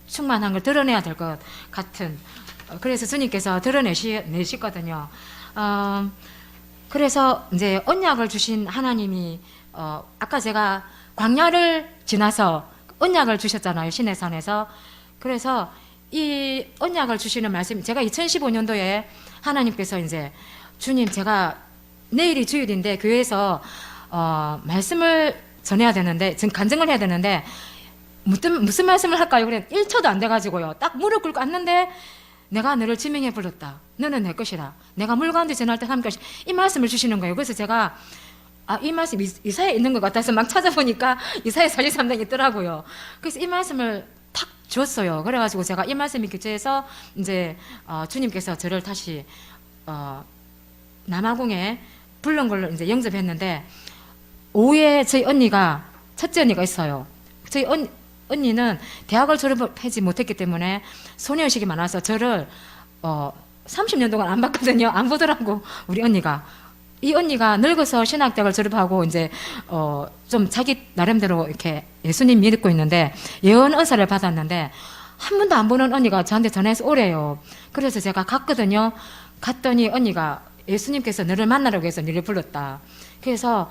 충만한 걸 드러내야 될 것 같은 그래서 주님께서 드러내시거든요. 그래서 이제 언약을 주신 하나님이 아까 제가 광야를 지나서 언약을 주셨잖아요. 시내산에서. 그래서 이 언약을 주시는 말씀, 제가 2015년도에 하나님께서 이제 주님, 제가 내일이 주일인데 교회에서 말씀을 전해야 되는데, 간증을 해야 되는데 무슨 말씀을 할까요? 그래 1초도 안 돼가지고요. 딱 무릎 꿇고 앉는데 내가 너를 지명해 불렀다. 너는 내 것이라. 내가 물 가운데 지날 때 함께 이 말씀을 주시는 거예요. 그래서 제가 이 말씀 이사에 있는 것 같아서 막 찾아보니까 이사야 43장에 있더라고요. 그래서 이 말씀을 탁 줬어요. 그래가지고 제가 이 말씀이 교체해서 이제 주님께서 저를 다시 남아공에 부른 걸로 이제 영접했는데, 오후에 저희 언니가, 첫째 언니가 있어요. 저희 언니는 대학을 졸업하지 못했기 때문에 소녀의식이 많아서 저를 30년 동안 안 봤거든요. 안 보더라고, 우리 언니가. 이 언니가 늙어서 신학대학을 졸업하고 이제 좀 자기 나름대로 이렇게 예수님 믿고 있는데 예언 은사를 받았는데 한 번도 안 보는 언니가 저한테 전화해서 오래요. 그래서 제가 갔거든요. 갔더니 언니가 예수님께서 너를 만나라고 해서 너를 불렀다. 그래서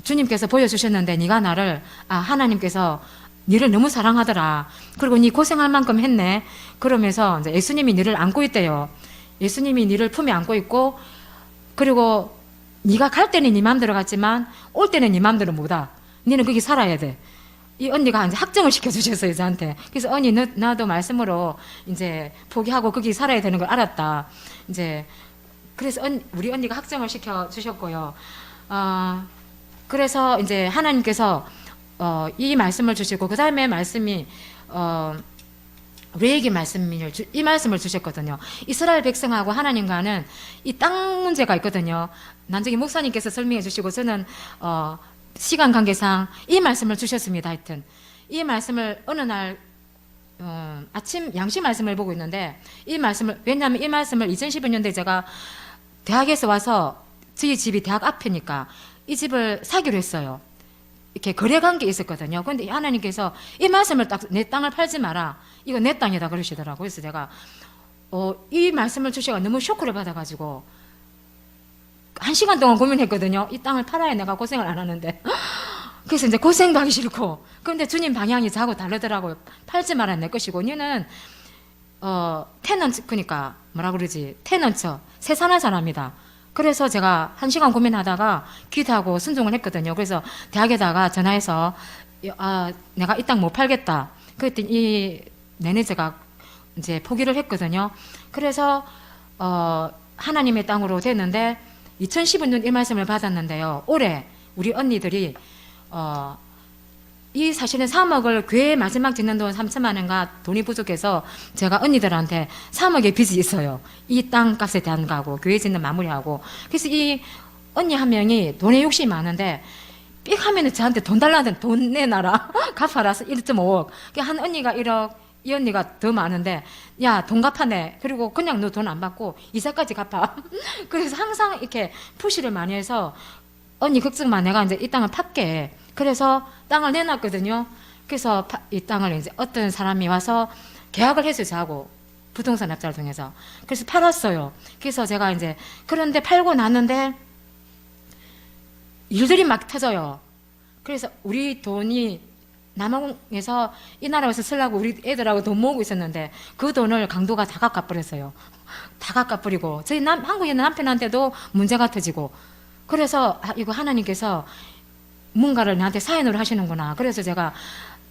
주님께서 보여주셨는데 네가 나를 하나님께서 너를 너무 사랑하더라. 그리고 네 고생할 만큼 했네. 그러면서 이제 예수님이 너를 안고 있대요. 예수님이 너를 품에 안고 있고, 그리고 네가 갈 때는 네 마음대로 갔지만 올 때는 네 마음대로 못 와. 너는 거기 살아야 돼. 이 언니가 이제 확정을 시켜주셨어요, 저한테. 그래서 언니, 나도 말씀으로 이제 포기하고 거기 살아야 되는 걸 알았다. 이제 그래서 우리 언니가 확정을 시켜주셨고요. 그래서 이제 하나님께서 이 말씀을 주시고, 그 다음에 말씀이 레위기 말씀을 이 말씀을 주셨거든요. 이스라엘 백성하고 하나님과는 이 땅 문제가 있거든요. 나중에 목사님께서 설명해 주시고, 저는 시간 관계상 이 말씀을 주셨습니다. 하여튼 이 말씀을 어느 날 아침 양식 말씀을 보고 있는데, 이 말씀을, 왜냐하면 이 말씀을 2015년도에 제가 대학에서 와서, 저희 집이 대학 앞이니까 이 집을 사기로 했어요. 이렇게 거래 관계 있었거든요. 그런데 하나님께서 이 말씀을 딱, 내 땅을 팔지 마라, 이거 내 땅이다 그러시더라고요. 그래서 제가 이 말씀을 주시가 너무 쇼크를 받아가지고 1시간 동안 고민했거든요. 이 땅을 팔아야 내가 고생을 안 하는데. 그래서 이제 고생도 하기 싫고, 그런데 주님 방향이 자꾸 다르더라고요. 팔지 마라, 내 것이고. 니는 테넌트, 그러니까 뭐라 그러지, 테넌트, 세산한 사람이다. 그래서 제가 1시간 고민하다가 기도하고 순종을 했거든요. 그래서 대학에다가 전화해서 내가 이 땅 못 팔겠다. 그랬더니 이 매니저가 이제 포기를 했거든요. 그래서 하나님의 땅으로 됐는데 2015년 이 말씀을 받았는데요. 올해 우리 언니들이 이 사실은 3억을 교회 마지막 짓는 돈 3천만 원가 돈이 부족해서 제가 언니들한테 3억의 빚이 있어요. 이 땅값에 대한 거하고 교회 짓는 마무리하고. 그래서 이 언니 한 명이 돈에 욕심이 많은데 삑 하면은 저한테 돈 달라는, 돈 내놔라, 갚아라, 1.5억. 한 언니가 1억, 이 언니가 더 많은데, 야, 돈 갚아내. 그리고 그냥 너 돈 안 받고 이자까지 갚아. 그래서 항상 이렇게 푸시를 많이 해서, 언니 걱정 마, 내가 이제 이 땅을 팔게. 그래서 땅을 내놨거든요. 그래서 이 땅을 이제 어떤 사람이 와서 계약을 했어요, 저하고. 부동산 업자를 통해서. 그래서 팔았어요. 그래서 제가 이제, 그런데 팔고 났는데 일들이 막 터져요. 그래서 우리 돈이 남아공에서 이 나라 와서 쓰려고 우리 애들하고 돈 모으고 있었는데 그 돈을 강도가 다 갚아버렸어요. 다 갚아버리고, 저희 한국에 있는 남편한테도 문제가 터지고. 그래서 이거 하나님께서 뭔가를 나한테 사인으로 하시는구나. 그래서 제가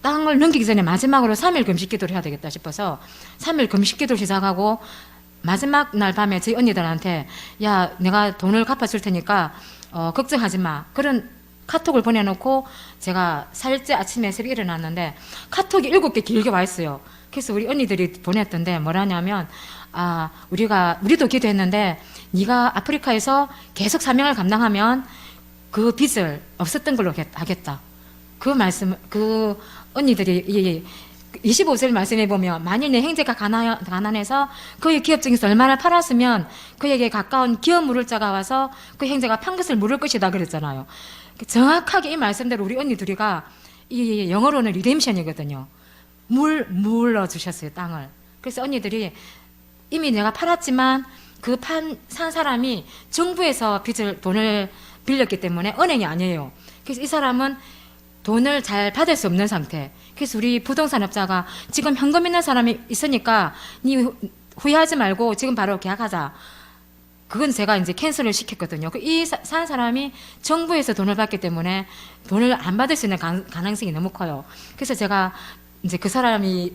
땅을 넘기기 전에 마지막으로 3일 금식 기도를 해야 되겠다 싶어서 3일 금식 기도를 시작하고, 마지막 날 밤에 저희 언니들한테, 야, 내가 돈을 갚아줄 테니까 걱정하지 마, 그런 카톡을 보내놓고 제가 4일째 아침에 새벽에 일어났는데 카톡이 7개 길게 와 있어요. 그래서 우리 언니들이 보냈던데 뭐라냐면, 우리도 기도했는데 네가 아프리카에서 계속 사명을 감당하면 그 빚을 없었던 걸로 하겠다. 그 말씀, 그 언니들이 25절 말씀해 보면, 만일 내 형제가 가난해서 그의 기업 중에서 얼마나 팔았으면 그에게 가까운 기업 물을 자가 와서 그 형제가 판 것을 물을 것이다 그랬잖아요. 정확하게 이 말씀대로 우리 언니 둘이가, 이 영어로는 리뎀션이거든요. 물러 주셨어요, 땅을. 그래서 언니들이 이미 내가 팔았지만 그 산 사람이 정부에서 돈을 빌렸기 때문에 은행이 아니에요. 그래서 이 사람은 돈을 잘 받을 수 없는 상태. 그래서 우리 부동산업자가 지금 현금 있는 사람이 있으니까 니 후회하지 말고 지금 바로 계약하자. 그건 제가 이제 캔슬을 시켰거든요. 이 산 사람이 정부에서 돈을 받기 때문에 돈을 안 받을 수 있는 가능성이 너무 커요. 그래서 제가 이제 그 사람이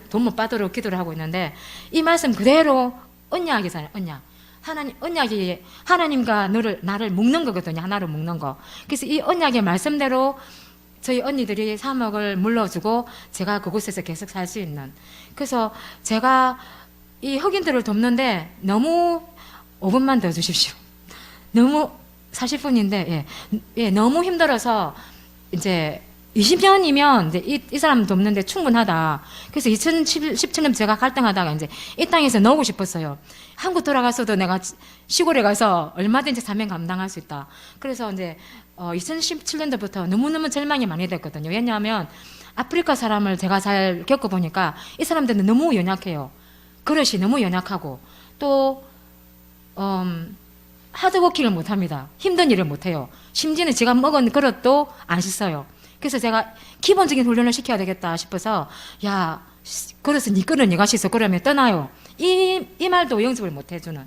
돈 못 받도록 기도를 하고 있는데 이 말씀 그대로 언약이잖아요. 언약이 하나님과 나를 묶는 거거든요. 하나로 묶는 거. 그래서 이 언약의 말씀대로 저희 언니들이 3억을 물러주고 제가 그곳에서 계속 살 수 있는. 그래서 제가 이 흑인들을 돕는데 너무 5분만 더 주십시오. 너무 40분인데 너무 힘들어서 이제 20년이면 이제 이 사람 돕는데 충분하다. 그래서 2017년 제가 갈등하다가 이제 이 땅에서 나오고 싶었어요. 한국 돌아가서도 내가 시골에 가서 얼마든지 사명 감당할 수 있다. 그래서 이제 2017년도부터 너무너무 절망이 많이 됐거든요. 왜냐하면 아프리카 사람을 제가 잘 겪어보니까 이 사람들은 너무 연약해요. 그릇이 너무 연약하고 또 하드워킹을 못합니다. 힘든 일을 못해요. 심지어는 제가 먹은 그릇도 안 씻어요. 그래서 제가 기본적인 훈련을 시켜야 되겠다 싶어서 야 그릇은 네 그릇 네가 씻어 그러면 떠나요. 이 말도 영접을 못 해주는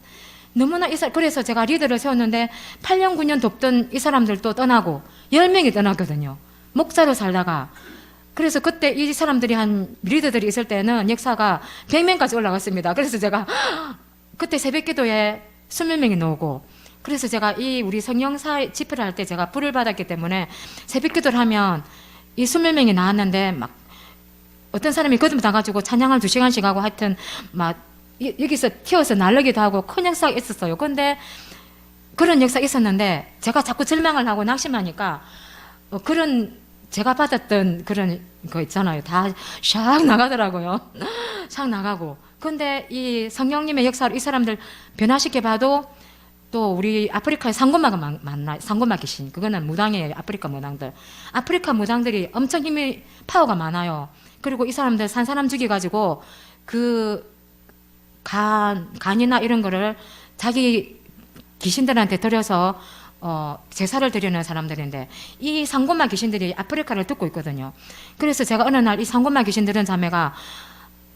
너무나 그래서 제가 리더를 세웠는데 8년 9년 돕던 이 사람들도 떠나고 10명이 떠났거든요. 목사로 살다가 그래서 그때 이 사람들이 리더들이 있을 때는 역사가 100명까지 올라갔습니다. 그래서 제가 그때 새벽기도에 20명이 나오고 그래서 제가 우리 성령사 집회를 할 때 제가 불을 받았기 때문에 새벽기도를 하면 이 20명이 나왔는데 막 어떤 사람이 거듭 나가지고 찬양을 2시간씩 하고 하여튼 막 여기서 튀어서 날르기도 하고 큰 역사가 있었어요. 근데 그런 역사가 있었는데 제가 자꾸 절망을 하고 낙심하니까 그런 제가 받았던 그런 거 있잖아요. 다 샥 나가더라고요. 샥 나가고. 근데 이 성령님의 역사로 이 사람들 변화시켜 봐도 또 우리 아프리카에 상고마가 많나 상고마 귀신 그거는 무당이에요. 아프리카 무당들. 아프리카 무당들이 엄청 파워가 많아요. 그리고 이 사람들 산 사람 죽여가지고 그 간이나 이런 거를 자기 귀신들한테 들여서 제사를 드리는 사람들인데 이 상고마 귀신들이 아프리카를 뜯고 있거든요. 그래서 제가 어느 날 이 상고마 귀신 들은 자매가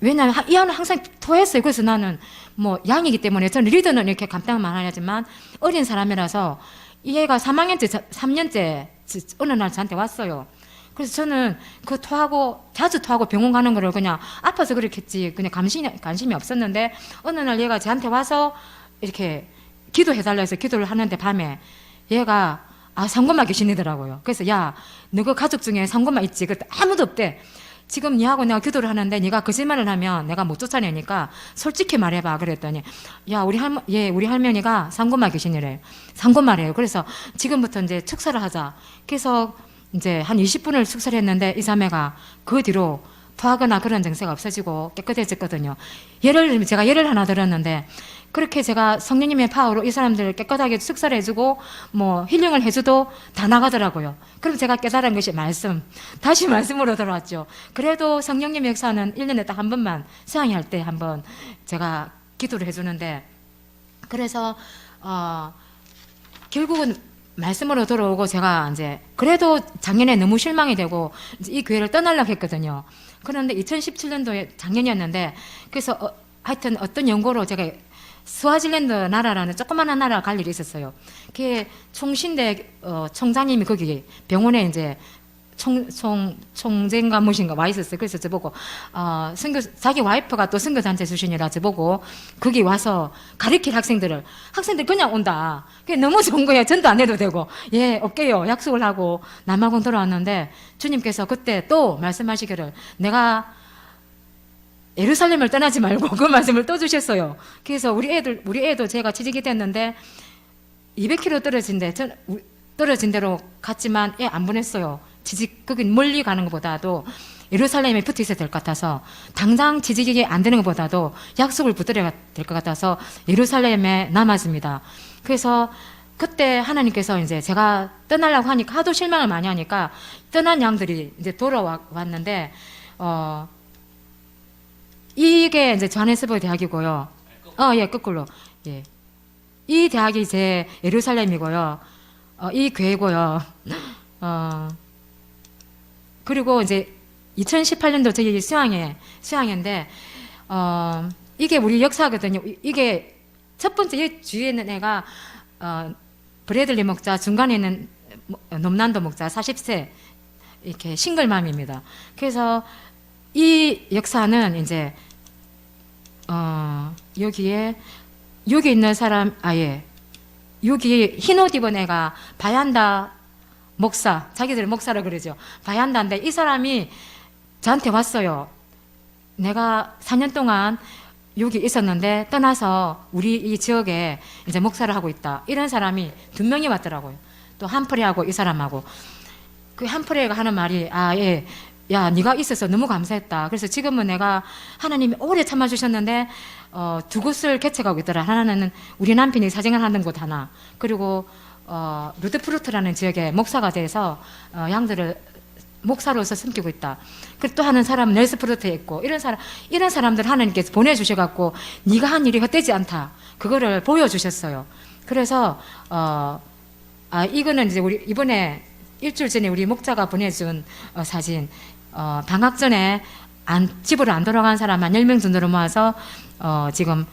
왜냐하면 이 아는 항상 토했어요. 그래서 나는 뭐 양이기 때문에 저는 리더는 이렇게 감당만 하지만 어린 사람이라서 이 애가 3년째 어느 날 저한테 왔어요. 그래서 저는 그 자주 토하고 병원 가는 거를 그냥 아파서 그렇겠지. 그냥 관심이 없었는데 어느 날 얘가 저한테 와서 이렇게 기도해달라 해서 기도를 하는데 밤에 얘가 상고마 귀신이더라고요. 그래서 야, 너 그 가족 중에 상고마 있지? 그때 아무도 없대. 지금 니하고 내가 기도를 하는데 네가 거짓말을 하면 내가 못 쫓아내니까 솔직히 말해봐. 그랬더니 야 우리 할머니가 상고마 귀신이래요. 상고마래요. 그래서 지금부터 이제 축사를 하자. 그래서 이제 한 20분을 축사를 했는데 이 자매가 그 뒤로 토하거나 그런 증세가 없어지고 깨끗해졌거든요. 제가 예를 하나 들었는데 그렇게 제가 성령님의 파워로 이 사람들을 깨끗하게 축사를 해주고 뭐 힐링을 해줘도 다 나가더라고요. 그럼 제가 깨달은 것이 다시 말씀으로 돌아왔죠. 그래도 성령님의 역사는 1년에 딱 한 번만 수양이 할 때 한 번 제가 기도를 해주는데 그래서 결국은 말씀으로 돌아오고 제가 이제 그래도 작년에 너무 실망이 되고 이제 이 교회를 떠나려고 했거든요. 그런데 2017년도에 작년이었는데 그래서 하여튼 어떤 연고로 제가 스와질랜드 나라라는 조그마한 나라 갈 일이 있었어요. 그게 총신대 총장님이 거기 병원에 이제 총재인가 무엇인가 와 있었어요. 그래서 저보고 자기 와이프가 또 선교단체 출신이라 저보고 거기 와서 가르칠 학생들 그냥 온다. 그게 너무 좋은 거예요. 전도 안 해도 되고 예 올게요 약속을 하고 남아공 돌아왔는데 주님께서 그때 또 말씀하시기를 내가 예루살렘을 떠나지 말고 그 말씀을 또 주셨어요. 그래서 우리 애도 제가 취직이 됐는데 200km 떨어진 데로 갔지만 애 안 보냈어요. 거기 멀리 가는 것보다도 예루살렘에 붙어 있어야 될 것 같아서 당장 취직이 안 되는 것보다도 약속을 붙들어야 될 것 같아서 예루살렘에 남았습니다. 그래서 그때 하나님께서 이제 제가 떠나려고 하니까 하도 실망을 많이 하니까 떠난 양들이 이제 돌아왔는데 이게 이제 조하네스버그 대학이고요. 예, 거꾸로. 예. 이 대학이 이제 예루살렘이고요. 이 교회고요. 그리고 이제 2018년도 저기 수양회인데, 이게 우리 역사거든요. 이게 첫 번째 주위에 있는 애가, 브래들리 목자, 중간에 있는 nom난도 목자, 40세, 이렇게 싱글맘입니다. 그래서 이 역사는 이제, 여기 있는 사람, 여기 흰 옷 입은 애가 바얀다 목사, 자기들 목사라 그러죠. 바얀다인데 이 사람이 저한테 왔어요. 내가 4년 동안 여기 있었는데 떠나서 우리 이 지역에 이제 목사를 하고 있다. 이런 사람이 2명이 왔더라고요. 또 한프레하고 이 사람하고. 그 한프레가 하는 말이, 예. 야, 네가 있어서 너무 감사했다. 그래서 지금은 내가 하나님이 오래 참아주셨는데, 2곳을 개척하고 있더라. 하나는 우리 남편이 사정을 하는 곳 하나. 그리고, 루드프루트라는 지역에 목사가 돼서, 양들을 목사로서 섬기고 있다. 그리고 또 하는 사람은 넬스프루트에 있고, 이런 사람들 하나님께서 보내주셔갖고, 네가 한 일이 헛되지 않다. 그거를 보여주셨어요. 그래서, 이거는 이제 우리 이번에 일주일 전에 우리 목자가 보내준 사진. 방학 전에 집으로 안 돌아간 사람 한 10명 정도로 모아서 지금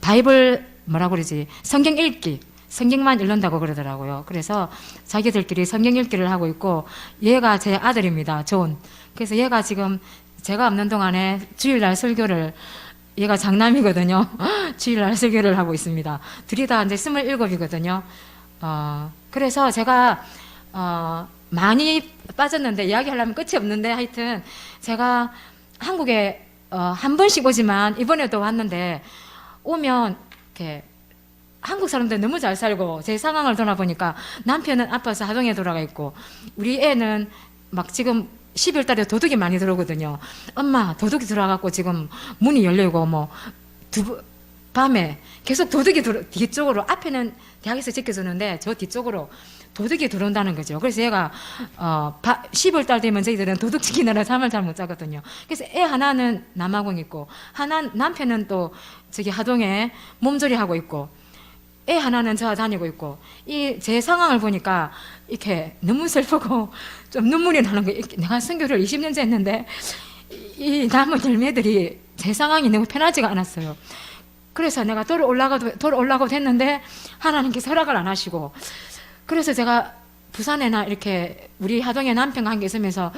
바이블 뭐라고 그러지? 성경 읽기. 성경만 읽는다고 그러더라고요. 그래서 자기들끼리 성경 읽기를 하고 있고, 얘가 제 아들입니다. 존. 그래서 얘가 지금 제가 없는 동안에 주일날 설교를, 얘가 장남이거든요. 주일날 설교를 하고 있습니다. 둘이 다 이제 27이거든요. 그래서 제가 많이 빠졌는데 이야기하려면 끝이 없는데, 하여튼 제가 한국에 한 번씩 오지만 이번에도 왔는데, 오면 이렇게 한국 사람들 너무 잘 살고, 제 상황을 돌아보니까 남편은 아파서 하동에 돌아가 있고, 우리 애는 막 지금 12월 달에 도둑이 많이 들어오거든요. 엄마, 도둑이 들어와갖고 지금 문이 열리고, 밤에 계속 도둑이 뒤쪽으로, 앞에는 대학에서 지켜주는데 저 뒤쪽으로 도둑이 들어온다는 거죠. 그래서 얘가 10월 달 되면 저희들은 도둑 지키느라 잠을 잘 못 자거든요. 그래서 애 하나는 남아공 있고, 남편은 또 저기 하동에 몸조리 하고 있고, 애 하나는 저 다니고 있고, 이 제 상황을 보니까 이렇게 너무 슬프고 좀 눈물이 나는 거예요. 내가 선교를 20년째 했는데 이 남은 열매들이 제 상황이 너무 편하지가 않았어요. 그래서 내가 돌 올라가도 했는데 하나님께서 허락을 안 하시고, 그래서 제가 부산에나 이렇게 우리 하동에 남편과 함께 있으면서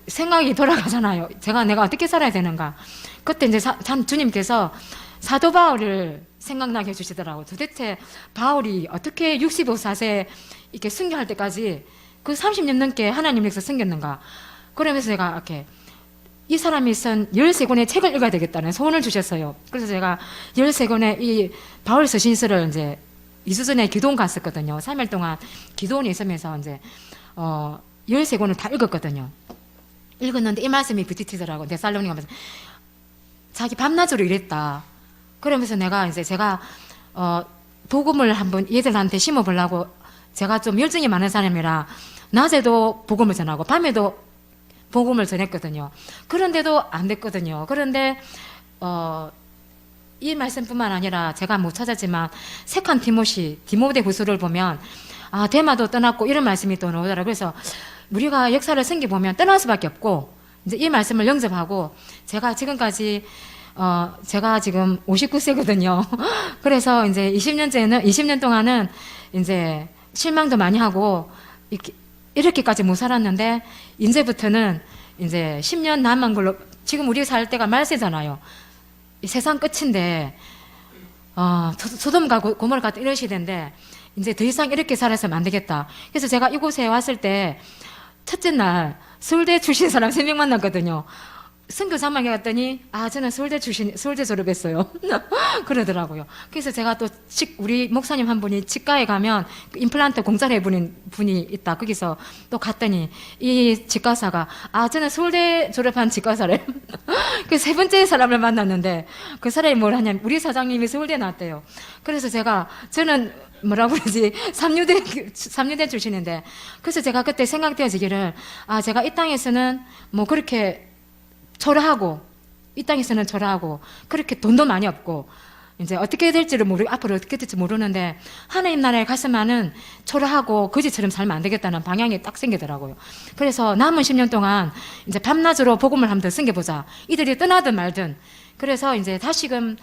생각이 돌아가잖아요. 내가 어떻게 살아야 되는가. 그때 이제 주님께서 사도 바울을 생각나게 해주시더라고요. 도대체 바울이 어떻게 65세 이렇게 순교할 때까지 그 30년 넘게 하나님께서 섬겼는가. 그러면서 제가 이렇게 이 사람이 쓴 13권의 책을 읽어야 되겠다는 소원을 주셨어요. 그래서 제가 13권의 이 바울 서신서를 이제 2주 전에 기도원 갔었거든요. 3일 동안 기도원에 있으면서 이제 13권을 다 읽었거든요. 읽었는데 이 말씀이 부딪히더라고. 데살로니가 하면서 자기 밤낮으로 일했다. 그러면서 제가 복음을 한번 얘들한테 심어보려고, 제가 좀 열정이 많은 사람이라 낮에도 복음을 전하고 밤에도 복음을 전했거든요. 그런데도 안 됐거든요. 그런데 이 말씀뿐만 아니라 제가 못 찾았지만 색한 디모데 후서를 보면 데마도 떠났고 이런 말씀이 또 나오더라고요. 그래서 우리가 역사를 생겨보면 떠날 수밖에 없고, 이제 이 말씀을 영접하고, 제가 지금까지 제가 지금 59세거든요. 그래서 이제 20년 동안은 이제 실망도 많이 하고, 이렇게까지 못 살았는데, 이제부터는 이제 10년 남은 걸로, 지금 우리 살 때가 말세잖아요. 이 세상 끝인데, 소돔과 고모라 같은 이런 시대인데, 이제 더 이상 이렇게 살아서는 안 되겠다. 그래서 제가 이곳에 왔을 때, 첫째 날, 서울대 출신 사람 3명 만났거든요. 선교사망에 갔더니 저는 서울대 졸업했어요. 그러더라고요. 그래서 제가 또 우리 목사님 한 분이 치과에 가면 임플란트 공짜로 해보는 분이 있다. 거기서 또 갔더니 이 치과사가 저는 서울대 졸업한 치과사래. 그 세 번째 사람을 만났는데 그 사람이 뭘 하냐면 우리 사장님이 서울대 나왔대요. 그래서 저는 뭐라고 그러지? 3류대 출신인데, 그래서 제가 그때 생각되어지기를, 제가 이 땅에서는 뭐 그렇게 초라하고 이 땅에서는 초라하고 그렇게 돈도 많이 없고 이제 어떻게 될지를 앞으로 어떻게 될지 모르는데 하나님 나라에 갔으면은 초라하고 거지처럼 살면 안 되겠다는 방향이 딱 생기더라고요. 그래서 남은 10년 동안 이제 밤낮으로 복음을 한번 더 숨겨보자. 이들이 떠나든 말든. 그래서 이제 다시금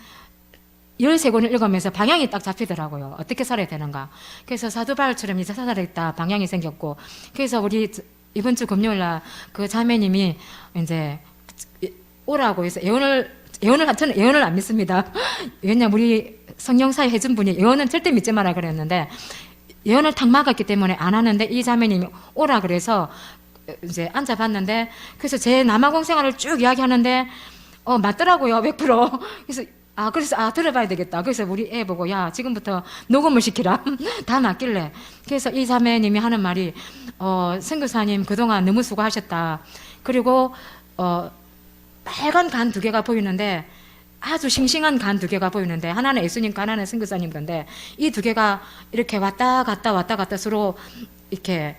13권을 읽으면서 방향이 딱 잡히더라고요. 어떻게 살아야 되는가. 그래서 사도 바울처럼 이제 살아야겠다 방향이 생겼고, 그래서 우리 이번 주 금요일 날 그 자매님이 이제 오라고 해서 저는 예언을 안 믿습니다. 왜냐면 우리 성령사에 해준 분이 예언은 절대 믿지 마라 그랬는데 예언을 탁 막았기 때문에 안 하는데 이 자매님이 오라 그래서 이제 앉아봤는데, 그래서 제 남아공 생활을 쭉 이야기하는데 맞더라고요. 100%. 그래서 들어봐야 되겠다. 그래서 우리 애 보고 야 지금부터 녹음을 시키라. 다 맞길래. 그래서 이 자매님이 하는 말이 선교사님 그동안 너무 수고하셨다. 그리고 빨간 간 2개가 보이는데 아주 싱싱한 간 2개가 보이는데 하나는 예수님 거 하나는 선교사님 건데 이 2개가 이렇게 왔다 갔다 서로 이렇게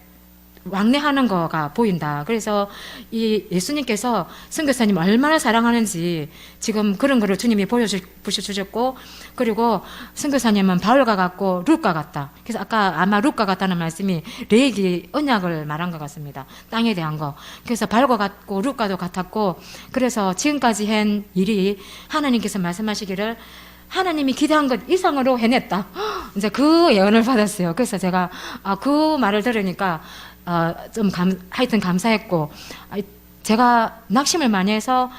왕래하는 거가 보인다. 그래서 이 예수님께서 선교사님 얼마나 사랑하는지 지금 그런 거를 주님이 보여주셨고, 그리고 선교사님은 바울과 같고 룻과 같다. 그래서 아까 아마 룻과 같다는 말씀이 레이기 언약을 말한 것 같습니다. 땅에 대한 거. 그래서 바울과 같고 룻과도 같았고, 그래서 지금까지 한 일이 하나님께서 말씀하시기를 하나님이 기대한 것 이상으로 해냈다. 이제 그 예언을 받았어요. 그래서 제가 그 말을 들으니까 하여튼 감사했고, 제가 낙심을 많이 해서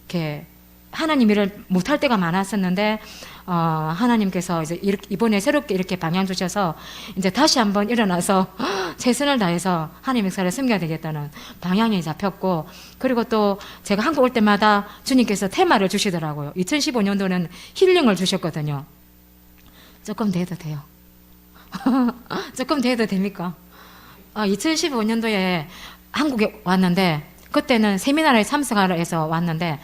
이렇게 하나님 일을 못할 때가 많았었는데 하나님께서 이제 이번에 새롭게 이렇게 방향 주셔서 이제 다시 한번 일어나서 최선을 다해서 하나님의 역사를 섬겨야 되겠다는 방향이 잡혔고, 그리고 또 제가 한국 올 때마다 주님께서 테마를 주시더라고요. 2015년도는 힐링을 주셨거든요. 조금 더 해도 돼요. 조금 더 해도 됩니까? 2015년도에 한국에 왔는데, 그때는 세미나에 참석하러 해서 왔는데,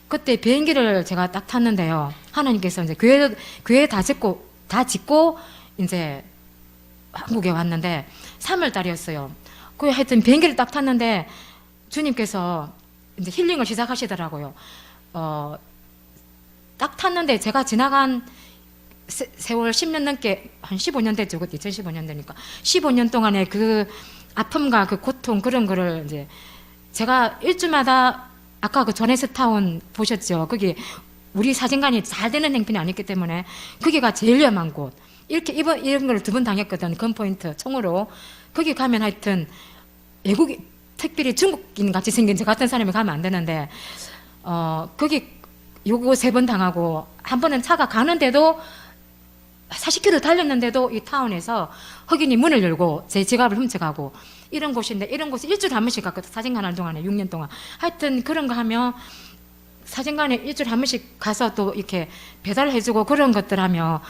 그때 비행기를 제가 딱 탔는데요. 하나님께서 이제 교회 다 짓고 이제 한국에 왔는데 3월 달이었어요. 그 하여튼 비행기를 딱 탔는데 주님께서 이제 힐링을 시작하시더라고요. 딱 탔는데 제가 지나간 세월 10년 넘게 한 15년 됐죠. 2015년 되니까 15년 동안의 그 아픔과 그 고통 그런 거를 이제 제가 일주마다 아까 그 조네스타운 보셨죠? 거기 우리 사진관이 잘 되는 행편이 아니기 때문에 거기가 제일 위험한 곳. 이렇게 이런 걸 2번 당했거든. 건포인트 총으로. 거기 가면 하여튼 외국인, 특별히 중국인 같이 생긴 저 같은 사람이 가면 안 되는데 거기 요거 3번 당하고, 한 번은 차가 가는데도 40km 달렸는데도 이 타운에서 흑인이 문을 열고 제 지갑을 훔쳐가고, 이런 곳인데 이런 곳에 일주일에 한 번씩 갔거든. 사진관 하는 동안에 6년 동안. 하여튼 그런 거 하면 사진관에 일주일에 한 번씩 가서 또 이렇게 배달을 해주고 그런 것들 하면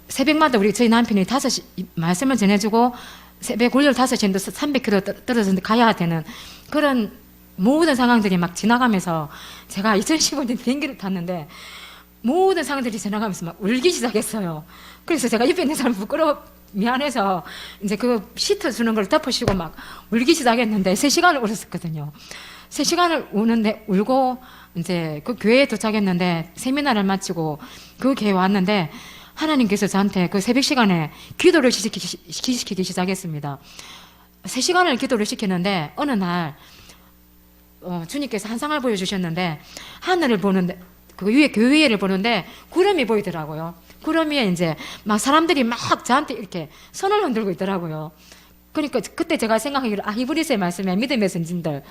새벽마다 저희 남편이 5시 말씀을 전해주고 새벽 월요일 5시인데 300km 떨어져서 가야 되는 그런 모든 상황들이 막 지나가면서 제가 2015년 비행기를 탔는데 모든 상황들이 지나가면서 막 울기 시작했어요. 그래서 제가 옆에 있는 사람 미안해서 이제 그 시트 주는 걸 덮으시고 막 울기 시작했는데 3시간을 울었었거든요. 3시간을 우는데 울고 이제 그 교회에 도착했는데 세미나를 마치고 그 교회에 왔는데 하나님께서 저한테 그 새벽 시간에 기도를 시키기 시작했습니다. 3시간을 기도를 시키는데 어느 날 주님께서 한 상을 보여주셨는데 하늘을 보는데 그 위에 교회를 보는데 구름이 보이더라고요. 구름 위에 이제 막 사람들이 막 저한테 이렇게 손을 흔들고 있더라고요. 그러니까 그때 제가 생각하기로 히브리서의 말씀에 믿음의 선진들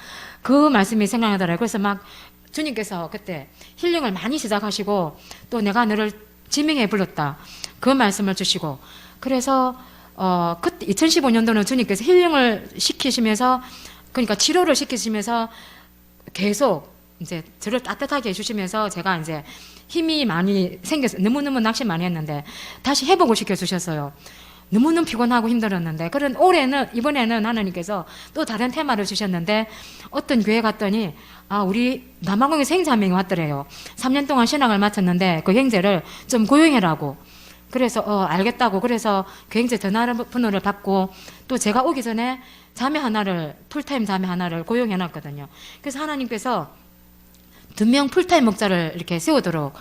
그 말씀이 생각나더라고요. 그래서 막 주님께서 그때 힐링을 많이 시작하시고 또 내가 너를 지명해 불렀다 그 말씀을 주시고, 그래서 그때 2015년도는 주님께서 힐링을 시키시면서, 그러니까 치료를 시키시면서 계속 이제 저를 따뜻하게 해주시면서 제가 이제 힘이 많이 생겨서 너무너무 낙심 많이 했는데 다시 회복을 시켜주셨어요. 너무너무 피곤하고 힘들었는데, 그런 이번에는 하나님께서 또 다른 테마를 주셨는데 어떤 교회 갔더니 우리 남아공에서 행자 한 명이 왔더래요. 3년 동안 신앙을 마쳤는데 그 형제를 좀 고용해라고. 그래서 알겠다고. 그래서 그 형제 전화번호를 받고 또 제가 오기 전에 풀타임 자매 하나를 고용해놨거든요. 그래서 하나님께서 2명 풀타임 목자를 이렇게 세우도록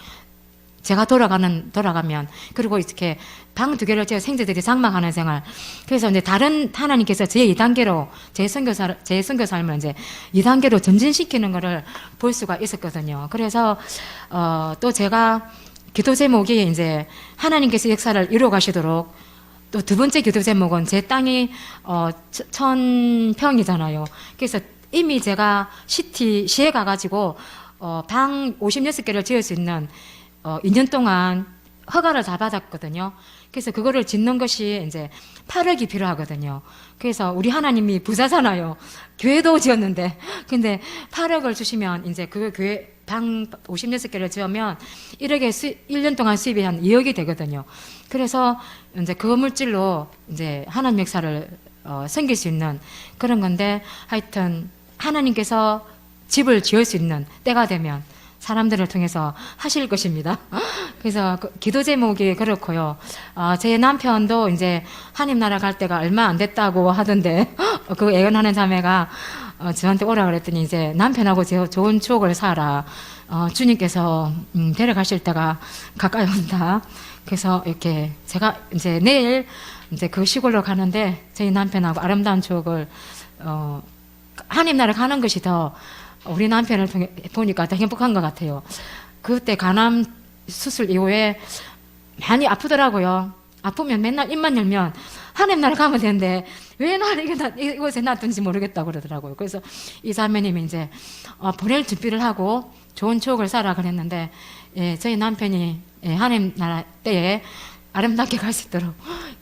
제가 돌아가면, 그리고 이렇게 방 2개를 제 생제들이 장막하는 생활. 그래서 이제 다른 하나님께서 제 2단계로, 제 선교 삶을 이제 2단계로 전진시키는 거를 볼 수가 있었거든요. 그래서, 또 제가 기도 제목이 이제 하나님께서 역사를 이루어 가시도록, 또 2번째 기도 제목은 제 땅이, 1000평이잖아요. 그래서 이미 제가 시에 가가지고, 방 56개를 지을 수 있는 2년 동안 허가를 다 받았거든요. 그래서 그거를 짓는 것이 이제 8억이 필요하거든요. 그래서 우리 하나님이 부자잖아요. 교회도 지었는데. 근데 8억을 주시면 이제 그 교회 방 56개를 지으면 1년 동안 수입이 한 2억이 되거든요. 그래서 이제 그 물질로 이제 하나님 역사를 섬길 수 있는 그런 건데, 하여튼 하나님께서 집을 지을 수 있는 때가 되면 사람들을 통해서 하실 것입니다. 그래서 기도 제목이 그렇고요. 제 남편도 이제 하나님 나라 갈 때가 얼마 안 됐다고 하던데, 그 애언하는 자매가 저한테 오라 그랬더니 이제 남편하고 좋은 추억을 쌓아라. 주님께서 데려가실 때가 가까이 온다. 그래서 이렇게 제가 이제 내일 이제 그 시골로 가는데 저희 남편하고 아름다운 추억을 하나님 나라 가는 것이 더 우리 남편을 통해 보니까 더 행복한 것 같아요. 그때 간암 수술 이후에 많이 아프더라고요. 아프면 맨날 입만 열면 하나님 나라 가면 되는데 왜 나를 이곳에 놨든지 모르겠다고 그러더라고요. 그래서 이 자매님이 이제 보낼 준비를 하고 좋은 추억을 쌓으라 그랬는데, 예, 저희 남편이 하나님 나라 때에 아름답게 갈 수 있도록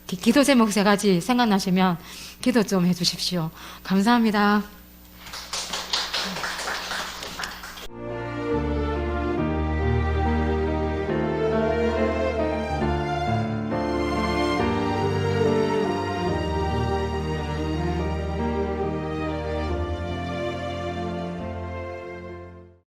기도 제목 3가지 생각나시면 기도 좀 해주십시오. 감사합니다.